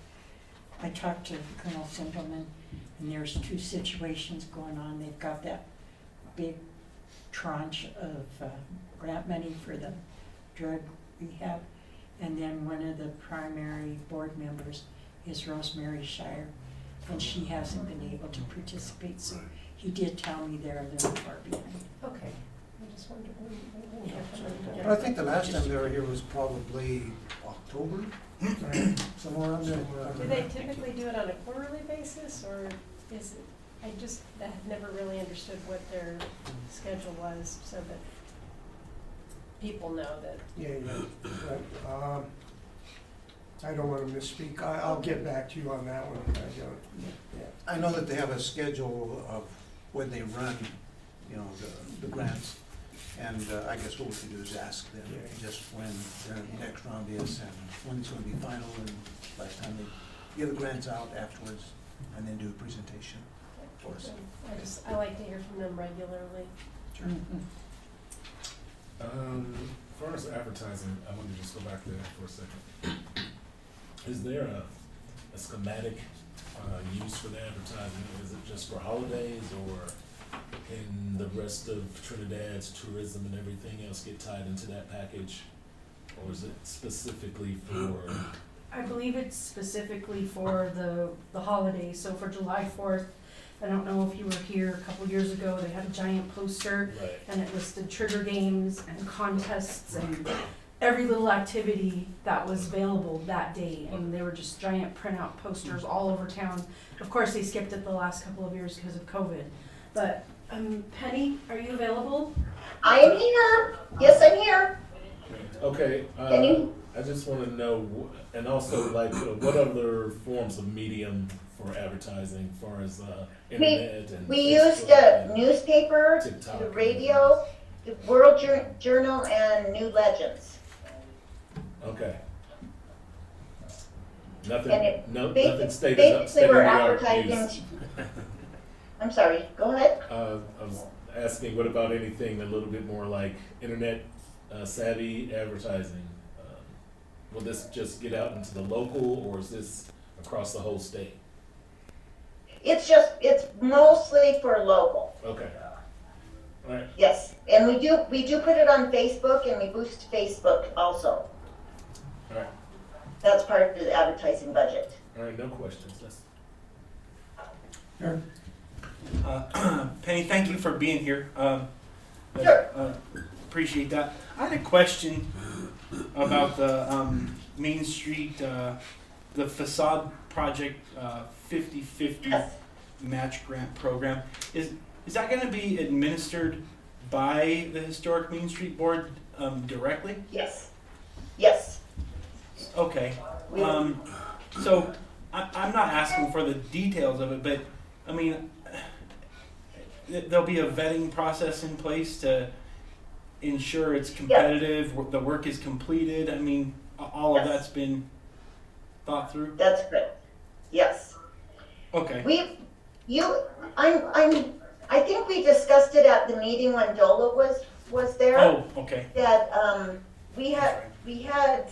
I talked to Colonel Simpleman, and there's two situations going on. They've got that big tranche of grant money for the drug rehab, and then one of the primary board members is Rosemary Shire, and she hasn't been able to participate, so he did tell me they're a little far behind. Okay, I just wondered when we hear from them. I think the last time they were here was probably October, somewhere around there. Do they typically do it on a quarterly basis, or is it, I had never really understood what their schedule was, so that people know that. yeah, but, I don't want to misspeak. I'll get back to you on that one. I know that they have a schedule of when they run, the grants. And I guess what we can do is ask them just when their next round is and when it's going to be final, and last time they give the grants out afterwards and then do a presentation for us. I like to hear from them regularly. Sure. As far as advertising, I want to just go back to that for a second. Is there a schematic use for the advertising? Is it just for holidays, or can the rest of Trinidad's tourism and everything else get tied into that package? Or is it specifically for? I believe it's specifically for the holidays, so for July 4th, I don't know if you were here a couple years ago, they had a giant poster, Right. and it listed trigger games and contests and every little activity that was available that day, and they were just giant printout posters all over town. Of course, they skipped it the last couple of years because of COVID, but Penny, are you available? I am here. Yes, I'm here. Okay. Can you? I just want to know, and also what other forms of medium for advertising, as far as internet and We Facebook used a and newspaper, TikTok the and- radio, the World Journal, and New Legends. Okay. And Nothing. it Nothing Basically, stated we're in the art advertising. news. I'm sorry. Go ahead. I was asking, what about anything a little bit more like internet savvy advertising? Will this just get out into the local, or is this across the whole state? It's mostly for local. Okay. All right. Yes, and we do put it on Facebook, and we boost Facebook also. All right. That's part of the advertising budget. All right. No questions. Penny, thank you for being here. Sure. Appreciate that. I had a question about the Main Street, the facade project 50/50 Yes. match grant program. Is that going to be administered by the Historic Main Street Board directly? Yes. Yes. Okay. So I'm not asking for the details of it, but I mean, there'll be a vetting process in place to ensure it's competitive, the work is completed. I mean, all of that's been thought through. That's good. Yes. Okay. I think we discussed it at the meeting when Dola was there. Oh, okay. That we had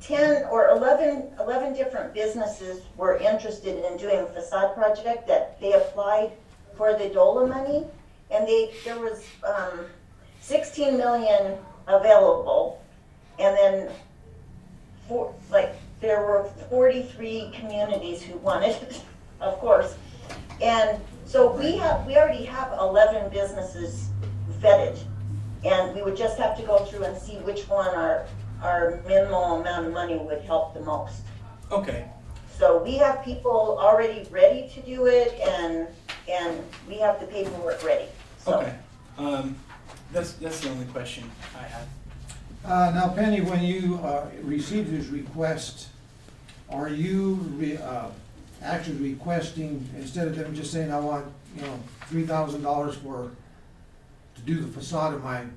10 or 11 different businesses were interested in doing a facade project that they applied for the DOLA money, and there was 16 million available, and then there were 43 communities who wanted it, of course. And so we already have 11 businesses vetted, and we would just have to go through and see which one our minimal amount of money would help the most. Okay. So we have people already ready to do it, and we have the paperwork ready. So. Okay. That's the only question I had. Now Penny, when you received his request, are you actually requesting, instead of them just saying, I want, $3,000 to do the facade of mine,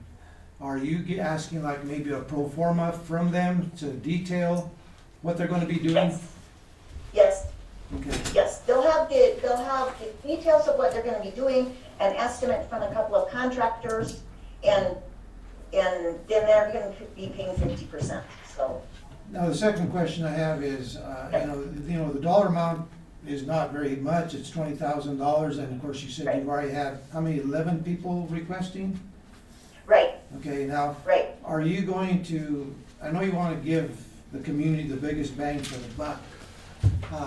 are you asking like maybe a pro forma from them to detail what they're gonna be doing? Yes. Okay. Yes, they'll have the details of what they're gonna be doing, an estimate from a couple of contractors, and then they're gonna be paying 50%, so. Now, the second question I have is, the dollar amount is not very much, it's $20,000, and of course you said you've already had, how many, 11 people requesting? Right. Okay, now, right. Are you going to, I know you want to give the community the biggest bang for the buck.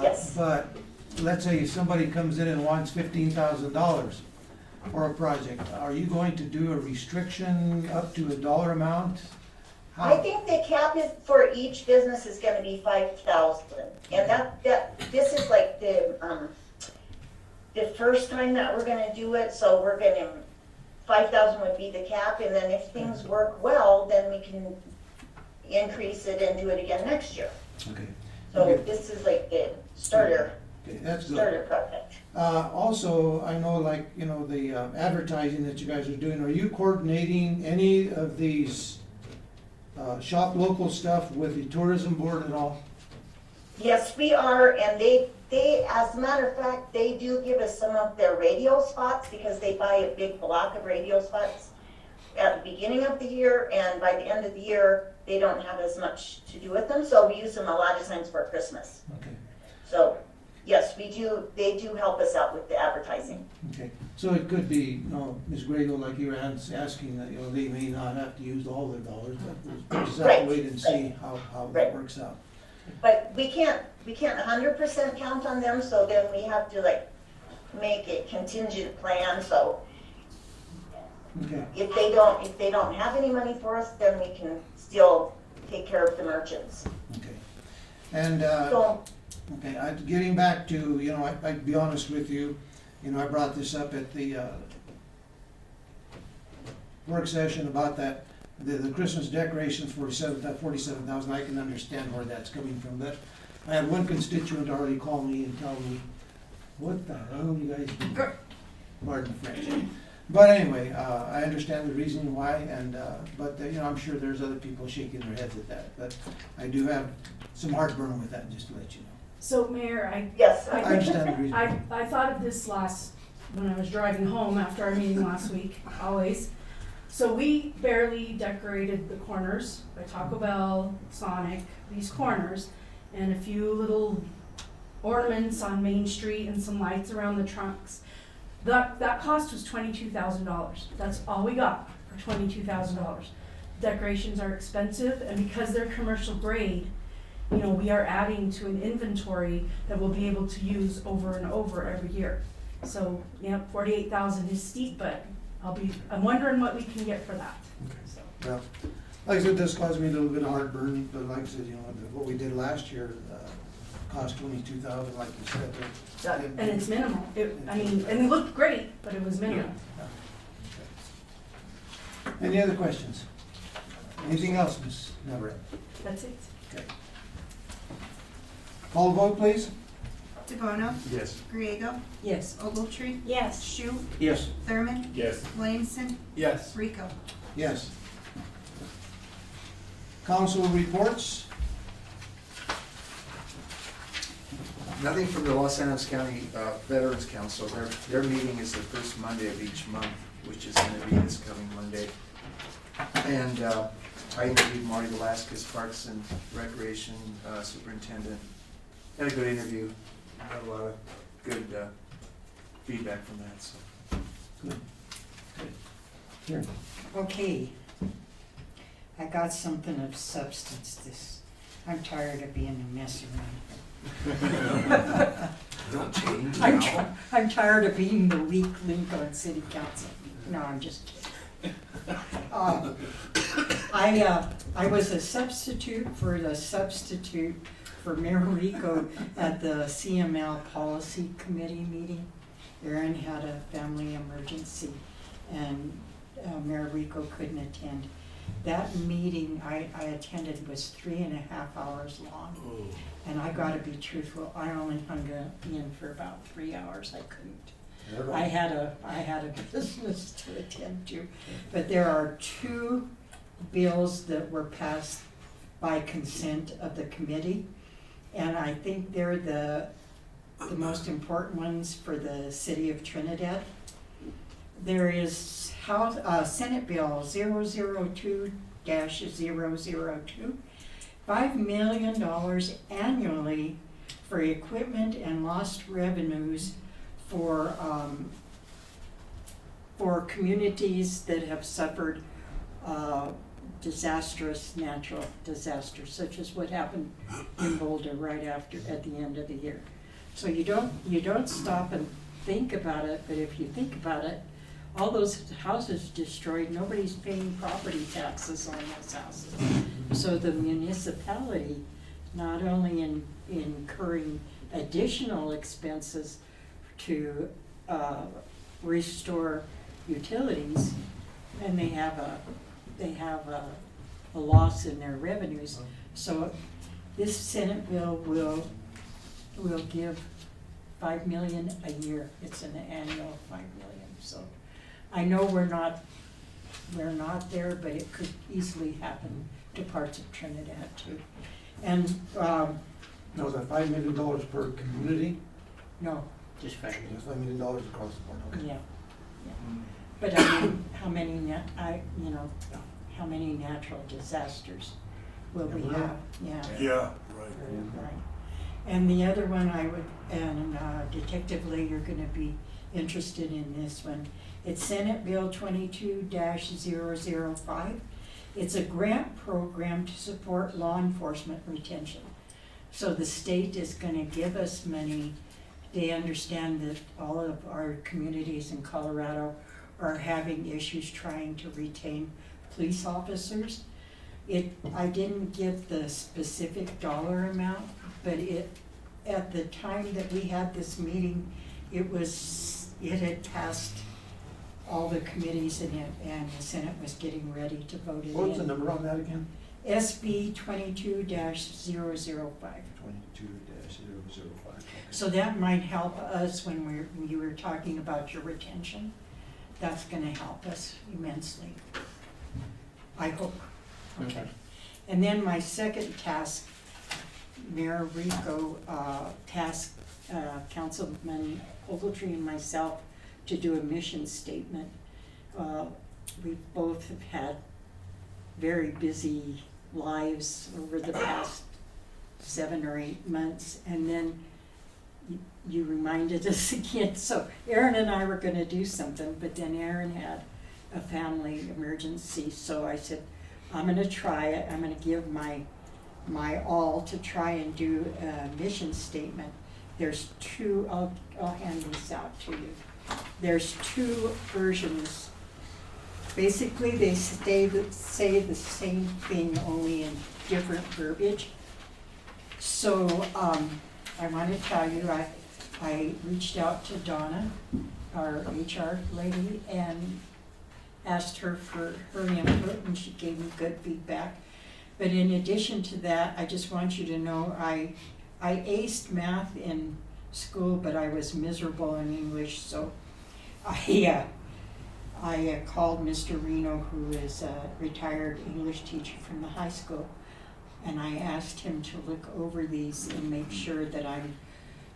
Yes. But let's say somebody comes in and wants $15,000 for a project, are you going to do a restriction up to a dollar amount? I think the cap is for each business is gonna be 5,000, and this is like the first time that we're gonna do it, so we're gonna, 5,000 would be the cap, and then if things work well, then we can increase it and do it again next year. Okay. So Okay. this is like the starter, Okay, that's good. starter project. Also, I know the advertising that you guys are doing, are you coordinating any of these shop local stuff with the tourism board at all? Yes, we are, and they, as a matter of fact, they do give us some of their radio spots because they buy a big block of radio spots at the beginning of the year, and by the end of the year, they don't have as much to do with them, so we use them a lot of times for Christmas. Okay. So, yes, we do, they do help us out with the advertising. Okay, so it could be, Ms. Grego, like you were asking, that, they may not have to use all their dollars, but we'll just have Right, to wait and see how that works out. But we can't 100% count on them, so then we have to make a contingent plan, so Okay. if they don't have any money for us, then we can still take care of the merchants. Okay. And, So, okay, getting back to, I'd be honest with you, I brought this up at the work session about that, the Christmas decorations for $47,000, I can understand where that's coming from, but I had one constituent already call me and tell me, what the hell you guys do? Pardon the French. But anyway, I understand the reason why, and but I'm sure there's other people shaking their heads at that. But I do have some heartburn with that, just to let you know. So Mayor, yes, I understand the reason. I thought of this when I was driving home after our meeting last week, always. So we barely decorated the corners by Taco Bell, Sonic, these corners, and a few little ornaments on Main Street and some lights around the trunks. That cost was $22,000. That's all we got for $22,000. Decorations are expensive, and because they're commercial grade, we are adding to an inventory that we'll be able to use over and over every year. So, $48,000 is steep, but I'm wondering what we can get for that. Okay. So. Well, like I said, this caused me a little bit of heartburn, but like I said, what we did last year cost $22,000, like you said. And it's minimal. And it looked great, but it was minimal. Yeah. Okay. Any other questions? Anything else, Ms. Navarette? That's it. Okay. Call the vote, please. DeBono, Yes. Griego, Yes. Ogletree, Yes. Shu, Yes. Thurman, Yes. Williamson, Yes. Rico. Yes. Council reports. Nothing from the Los Angeles County Veterans Council. Their meeting is the first Monday of each month, which is going to be this coming Monday. And I interviewed Marty Velasquez, Parks and Recreation Superintendent. Had a good interview. Had a lot of good feedback from that, so. Here. Okay. I got something of substance. I'm tired of being a mess around. Don't change I'm tired of being the weak link on city council. No, I'm just kidding. I was a substitute for Mayor Rico at the CML Policy Committee meeting. Aaron had a family emergency and Mayor Rico couldn't attend. That meeting I attended was 3.5 hours long. And I gotta be truthful, I only hung in for about 3 hours. I couldn't. I had a business to attend to. But there are 2 bills that were passed by consent of the committee. And I think they're the most important ones for the city of Trinidad. There is Senate Bill 002-002, $5 million annually for equipment and lost revenues for communities that have suffered disastrous natural disasters, such as what happened in Boulder at the end of the year. So you don't stop and think about it, but if you think about it, all those houses destroyed, nobody's paying property taxes on those houses. So the municipality, not only incurring additional expenses to restore utilities, and they have a loss in their revenues. So this Senate bill will give $5 million a year. It's an annual $5 million. So I know we're not there, but it could easily happen to parts of Trinidad too. And Now, is that $5 million per community? no, just $5 million. That's $5 million across the board, okay. Yeah. But I mean, how many natural disasters will we Never know. have? Yeah. Yeah, right. Right. And the other one Detective Lee, you're gonna be interested in this one. It's Senate Bill 22-005. It's a grant program to support law enforcement retention. So the state is gonna give us money. They understand that all of our communities in Colorado are having issues trying to retain police officers. I didn't get the specific dollar amount, but at the time that we had this meeting, it had passed all the committees in it, and the Senate was getting ready to vote it in. What's the number on that again? SB 22-005. 22-005. So that might help us when you were talking about your retention. That's gonna help us immensely. I hope. Okay. And then my second task, Mayor Rico tasked Councilman Ogletree and myself to do a mission statement. We both have had very busy lives over the past 7 or 8 months, and then you reminded us again. So Aaron and I were gonna do something, but then Aaron had a family emergency, so I said, I'm gonna try it. I'm gonna give my all to try and do a mission statement. There's 2, I'll hand these out to you. There's 2 versions. Basically, they say the same thing, only in different verbiage. So I want to tell you, I reached out to Donna, our HR lady, and asked her for her input, and she gave me good feedback. But in addition to that, I just want you to know I aced math in school, but I was miserable in English, so I called Mr. Reno, who is a retired English teacher from the high school, and I asked him to look over these and make sure that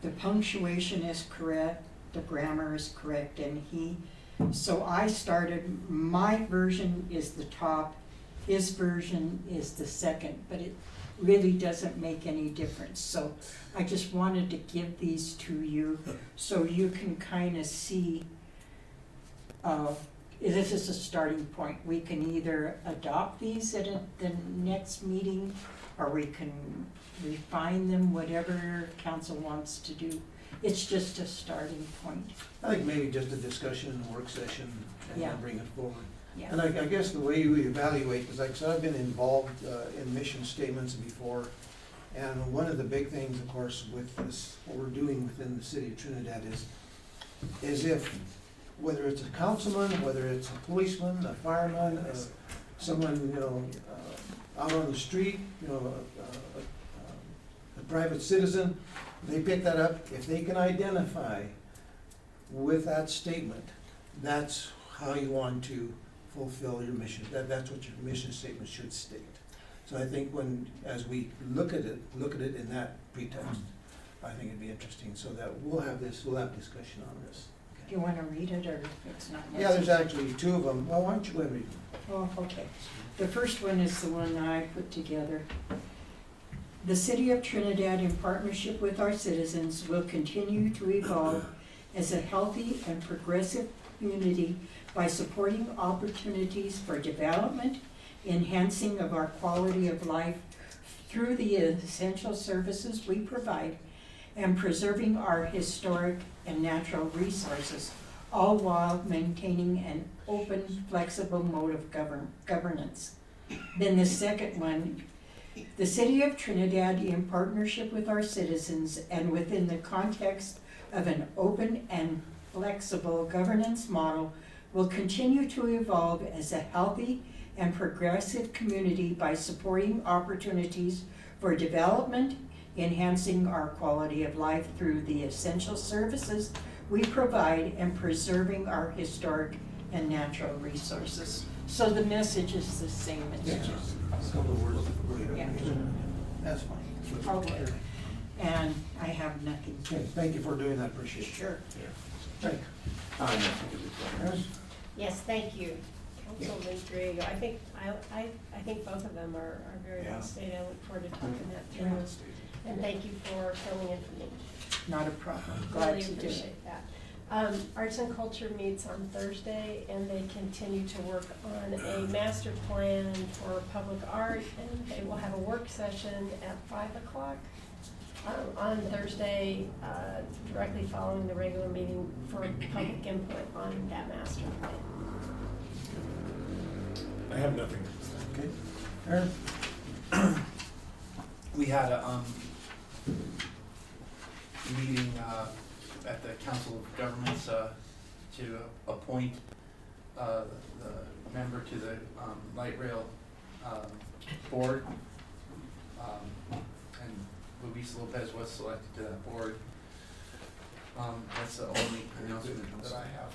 the punctuation is correct, the grammar is correct, and so I started, my version is the top, His version is the second, but it really doesn't make any difference. So I just wanted to give these to you so you can kind of see, this is a starting point. We can either adopt these at the next meeting, or we can refine them, whatever council wants to do. It's just a starting point. I think maybe just a discussion in the work session and Yeah. then bring it forward. Yeah. And I guess the way we evaluate, because like I said, I've been involved in mission statements before. And one of the big things, of course, with this, what we're doing within the city of Trinidad is if, whether it's a councilman, whether it's a policeman, a fireman, someone, out on the street, a private citizen, they pick that up, if they can identify with that statement, that's how you want to fulfill your mission. That's what your mission statement should state. So I think as we look at it in that pretext, I think it'd be interesting, so that we'll have discussion on this. Do you want to read it, or it's not necessary? Yeah, there's actually two of them. Well, why don't you go ahead and read them? Oh, okay. The first one is the one I put together. The City of Trinidad, in partnership with our citizens, will continue to evolve as a healthy and progressive community by supporting opportunities for development, enhancing of our quality of life through the essential services we provide, and preserving our historic and natural resources, all while maintaining an open, flexible mode of governance. Then the second one, the City of Trinidad, in partnership with our citizens and within the context of an open and flexible governance model, will continue to evolve as a healthy and progressive community by supporting opportunities for development, enhancing our quality of life through the essential services we provide, and preserving our historic and natural resources. So the message is the same. It's just, Some of the words. Yeah. That's fine. Okay. And I have nothing. Okay, thank you for doing that, appreciate it. Sure. Thank you. Aaron? Yes, thank you, Councilman Griego. I think both of them are very well stated. I look forward to talking that through. And thank you for filling in for me. Not a problem. Glad Really to do it. appreciate that. Arts and Culture meets on Thursday, and they continue to work on a master plan for public art, and they will have a work session at 5 o'clock on Thursday, directly following the regular meeting for public input on that master plan. I have nothing. Okay. Aaron? We had a meeting at the Council of Governments to appoint the member to the light rail board, and Luis Lopez was selected to that board. That's the only announcement that I have.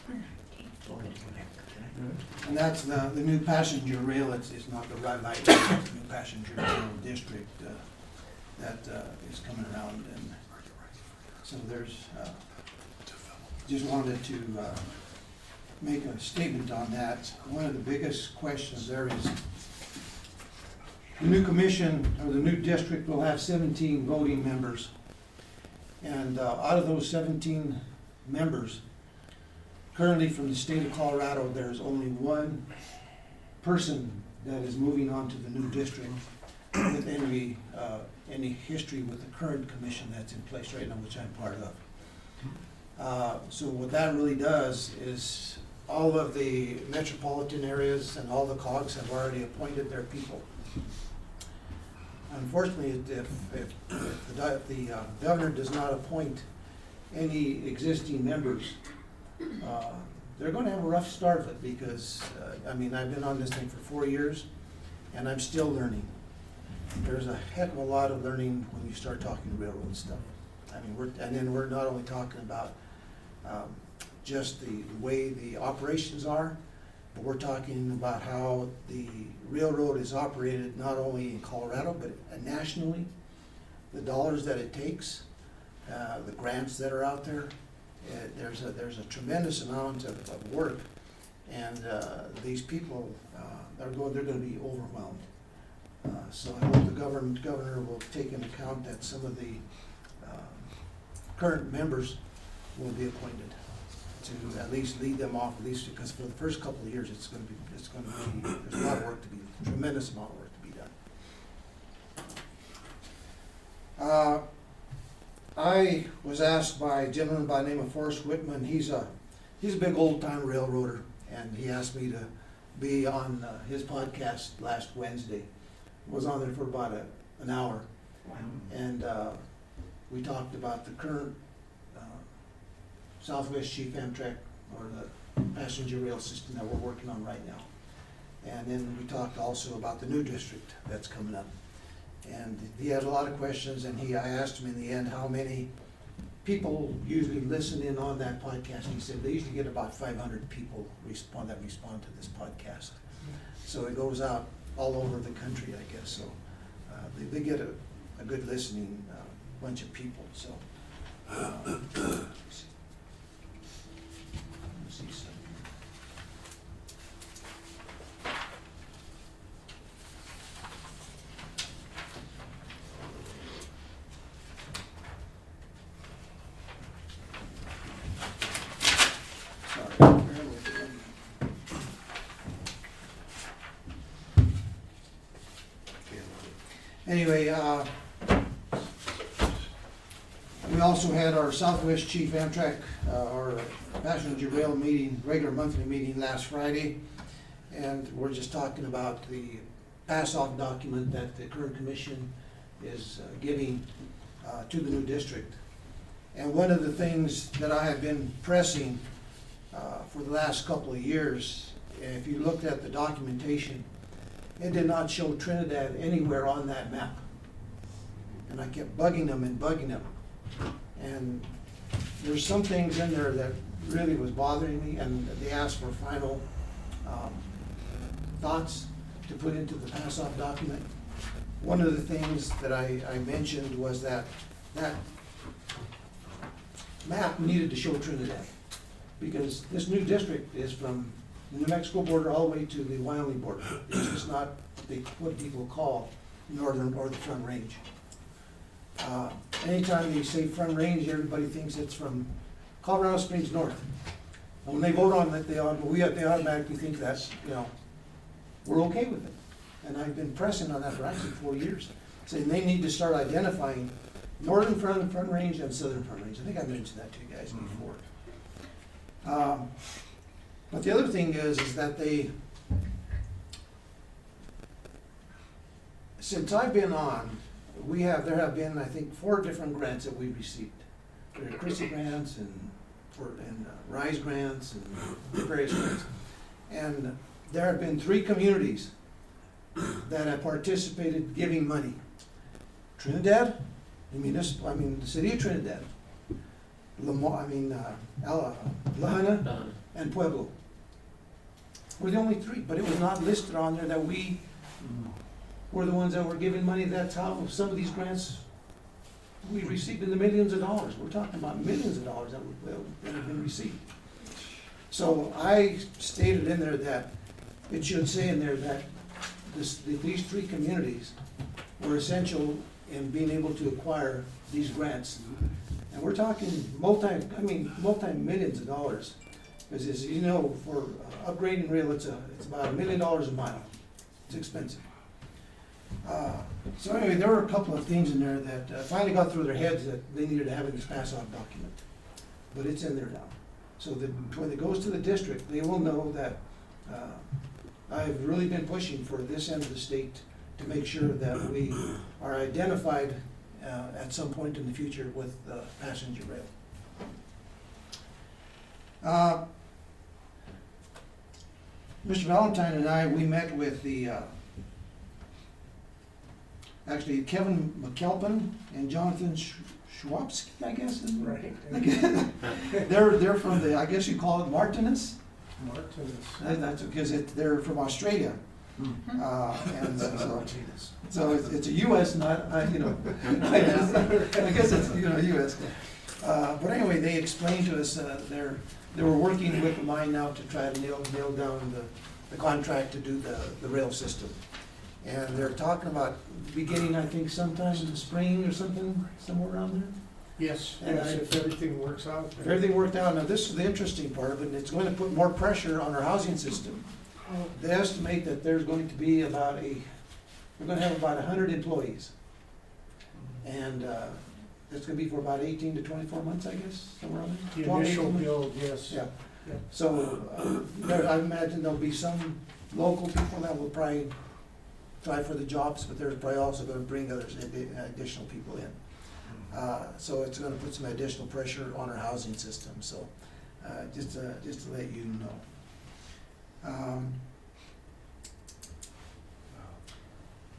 And that's the new passenger rail, it's not the red light rail, it's the new passenger rail district that is coming around. And so there's, just wanted to make a statement on that. One of the biggest questions there is, the new commission, or the new district, will have 17 voting members. And out of those 17 members, currently from the state of Colorado, there's only one person that is moving on to the new district with any history with the current commission that's in place right now, which I'm part of. So what that really does is all of the metropolitan areas and all the COGs have already appointed their people. Unfortunately, if the governor does not appoint any existing members, they're going to have a rough start of it, because, I've been on this thing for 4 years, and I'm still learning. There's a heck of a lot of learning when you start talking railroad stuff. We're not only talking about just the way the operations are, but we're talking about how the railroad is operated not only in Colorado, but nationally, the dollars that it takes, the grants that are out there. There's a tremendous amount of work, and these people they're gonna be overwhelmed. So I hope the governor will take into account that some of the current members will be appointed to at least lead them off, at least because for the first couple of years, there's a lot of work to be, tremendous amount of work to be done. I was asked by a gentleman by the name of Forrest Whitman. He's a big old-time railroader, and he asked me to be on his podcast last Wednesday. Was on there for about an hour, and we talked about the current Southwest Chief Amtrak, or the passenger rail system that we're working on right now. And then we talked also about the new district that's coming up. And he had a lot of questions, and I asked him in the end how many people usually listen in on that podcast. He said they usually get about 500 people that respond to this podcast. So it goes out all over the country, I guess. So they get a good listening bunch of people. So let's see something. Anyway, we also had our Southwest Chief Amtrak, our passenger rail meeting, regular monthly meeting last Friday. And we're just talking about the pass-off document that the current commission is giving to the new district. And one of the things that I have been pressing for the last couple of years, if you looked at the documentation, it did not show Trinidad anywhere on that map. And I kept bugging them. And there's some things in there that really was bothering me, and they asked for final thoughts to put into the pass-off document. One of the things that I mentioned was that map needed to show Trinidad, because this new district is from the New Mexico border all the way to the Wyoming border. It's just not what people call northern or the Front Range. Anytime you say Front Range, everybody thinks it's from Colorado Springs north. And when they vote on it, they automatically think that's, we're okay with it. And I've been pressing on that for actually 4 years, saying they need to start identifying northern Front Range and southern Front Range. I think I mentioned that to you guys before. But the other thing is that since I've been on, there have been, I think, 4 different grants that we've received. There are Chrissy grants and RISE grants and various grants. And there have been 3 communities that have participated giving money. Trinidad, the city of Trinidad, Lahana, and Pueblo. We're the only 3, but it was not listed on there that we were the ones that were giving money. That's how some of these grants we received in the millions of dollars. We're talking about millions of dollars that have been received. So I stated in there that it should say in there that these 3 communities were essential in being able to acquire these grants. And we're talking multi-millions of dollars. Because as you know, for upgrading rail, it's about $1 million a mile. It's expensive. So anyway, there were a couple of things in there that finally got through their heads that they needed to have in this pass-off document. But it's in there now. So that when it goes to the district, they will know that I've really been pushing for this end of the state to make sure that we are identified at some point in the future with passenger rail. Mr. Valentine and I, we met with actually Kevin McAlpin and Jonathan Schwabsky, I guess. Right. They're from I guess you call it Martinez. Martinez. That's because they're from Australia. And so it's a U.S. not, I guess it's U.S. But anyway, they explained to us they were working with the mine now to try to nail down the contract to do the rail system. And they're talking about beginning, I think, sometime in the spring or something, somewhere around there. Yes, And yes, if everything works out. If everything worked out, now this is the interesting part of it, and it's going to put more pressure on our housing system. They estimate that there's going to be we're gonna have about 100 employees. And it's gonna be for about 18 to 24 months, I guess, somewhere around there. The 12, initial 18 months. build, yes. Yeah. Yeah. So, I imagine there'll be some local people that will probably try for the jobs, but they're probably also gonna bring additional people in. So it's gonna put some additional pressure on our housing system, so, just to let you know.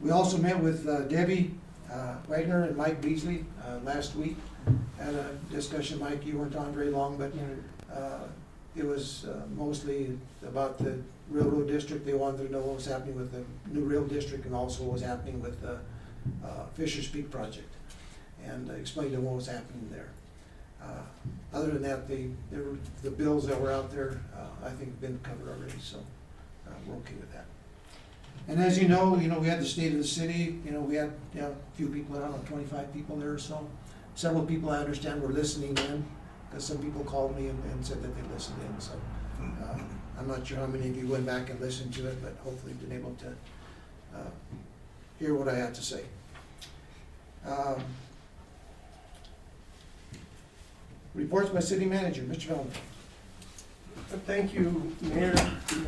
We also met with Debbie Wagner and Mike Beasley last week. Had a discussion. Mike, you weren't on very long, but it was mostly about the railroad district. They wanted to know what was happening with the new rail district and also what was happening with the Fisher's Peak project, and explained to them what was happening there. Other than that, the bills that were out there, I think have been covered already, so we're okay with that. And as you know, we had the state of the city. We had a few people, I don't know, 25 people there or so. Several people I understand were listening in, because some people called me and said that they listened in. So I'm not sure how many of you went back and listened to it, but hopefully been able to hear what I had to say. Reports by city manager, Mr. Velman. Thank you, Mayor,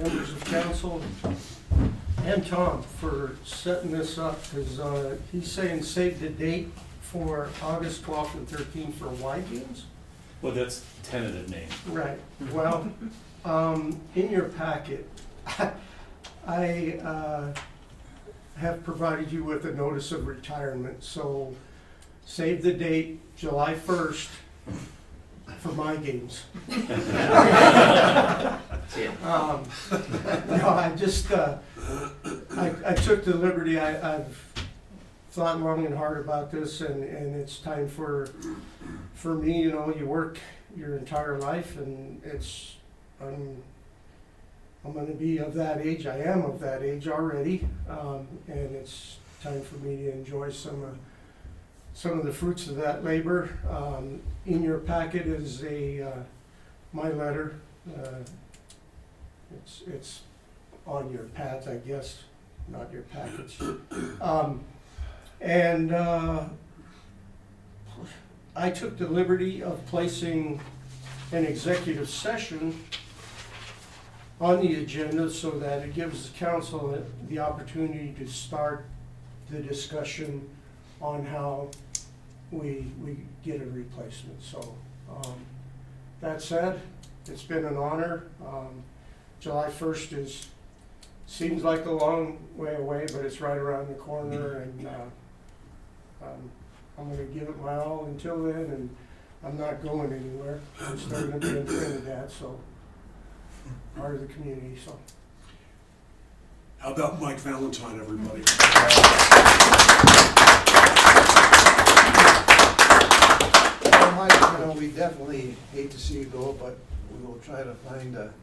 members of council, and Tom for setting this up, because he's saying save the date for August 12th and 13th for Y Games. Well, that's tentative name. Right, well, in your packet, I have provided you with a notice of retirement, so save the date, July 1st, for my games. No, I just, I took the liberty, I've thought long and hard about this, and it's time for me, you work your entire life, and I'm gonna be of that age, I am of that age already, and it's time for me to enjoy some of the fruits of that labor. In your packet is my letter. It's on your pads, I guess, not your package. And I took the liberty of placing an executive session on the agenda so that it gives the council the opportunity to start the discussion on how we get a replacement. So that said, it's been an honor. July 1st seems like a long way away, but it's right around the corner, and I'm going to give it my all until then, and I'm not going anywhere. I'm still going to be in Trinidad, so part of the community. So How about Mike Valentine, everybody? Well, Mike, we definitely hate to see you go, but we will try to find a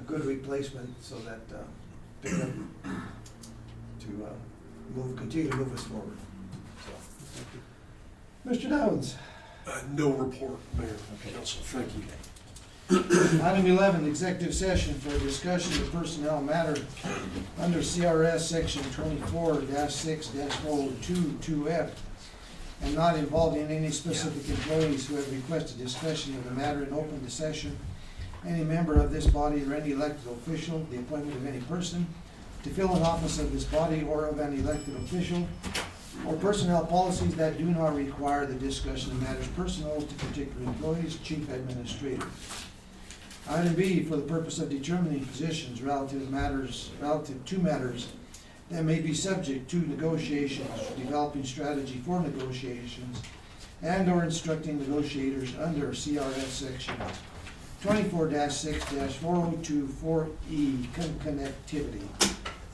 good replacement so that pick up to continue to move us forward. So, Mr. Downs. No report, Mayor, Council, thank you. Item 11, executive session for discussion of personnel matter under CRS section 24-6-022-2F, and not involving any specific employees who have requested discussion of the matter in open session, any member of this body or any elected official, the appointment of any person to fill an office of this body or of an elected official, or personnel policies that do not require the discussion of matters personal to particular employees, chief administrator. Item B, for the purpose of determining positions relative to matters that may be subject to negotiations, developing strategy for negotiations, and or instructing negotiators under CRS section 24-6-4024E, connectivity.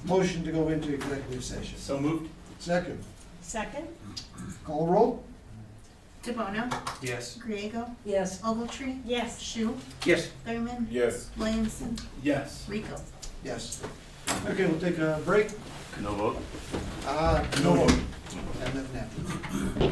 Motion to go into executive session. So moved. Second. Second? Call roll. DeBono, Yes. Griego, Yes. Ogletree, Yes. Shu, Yes. Thurman, Yes. Williamson, Yes. Rico. Yes. Okay, we'll take a break. No vote? No vote. And then now.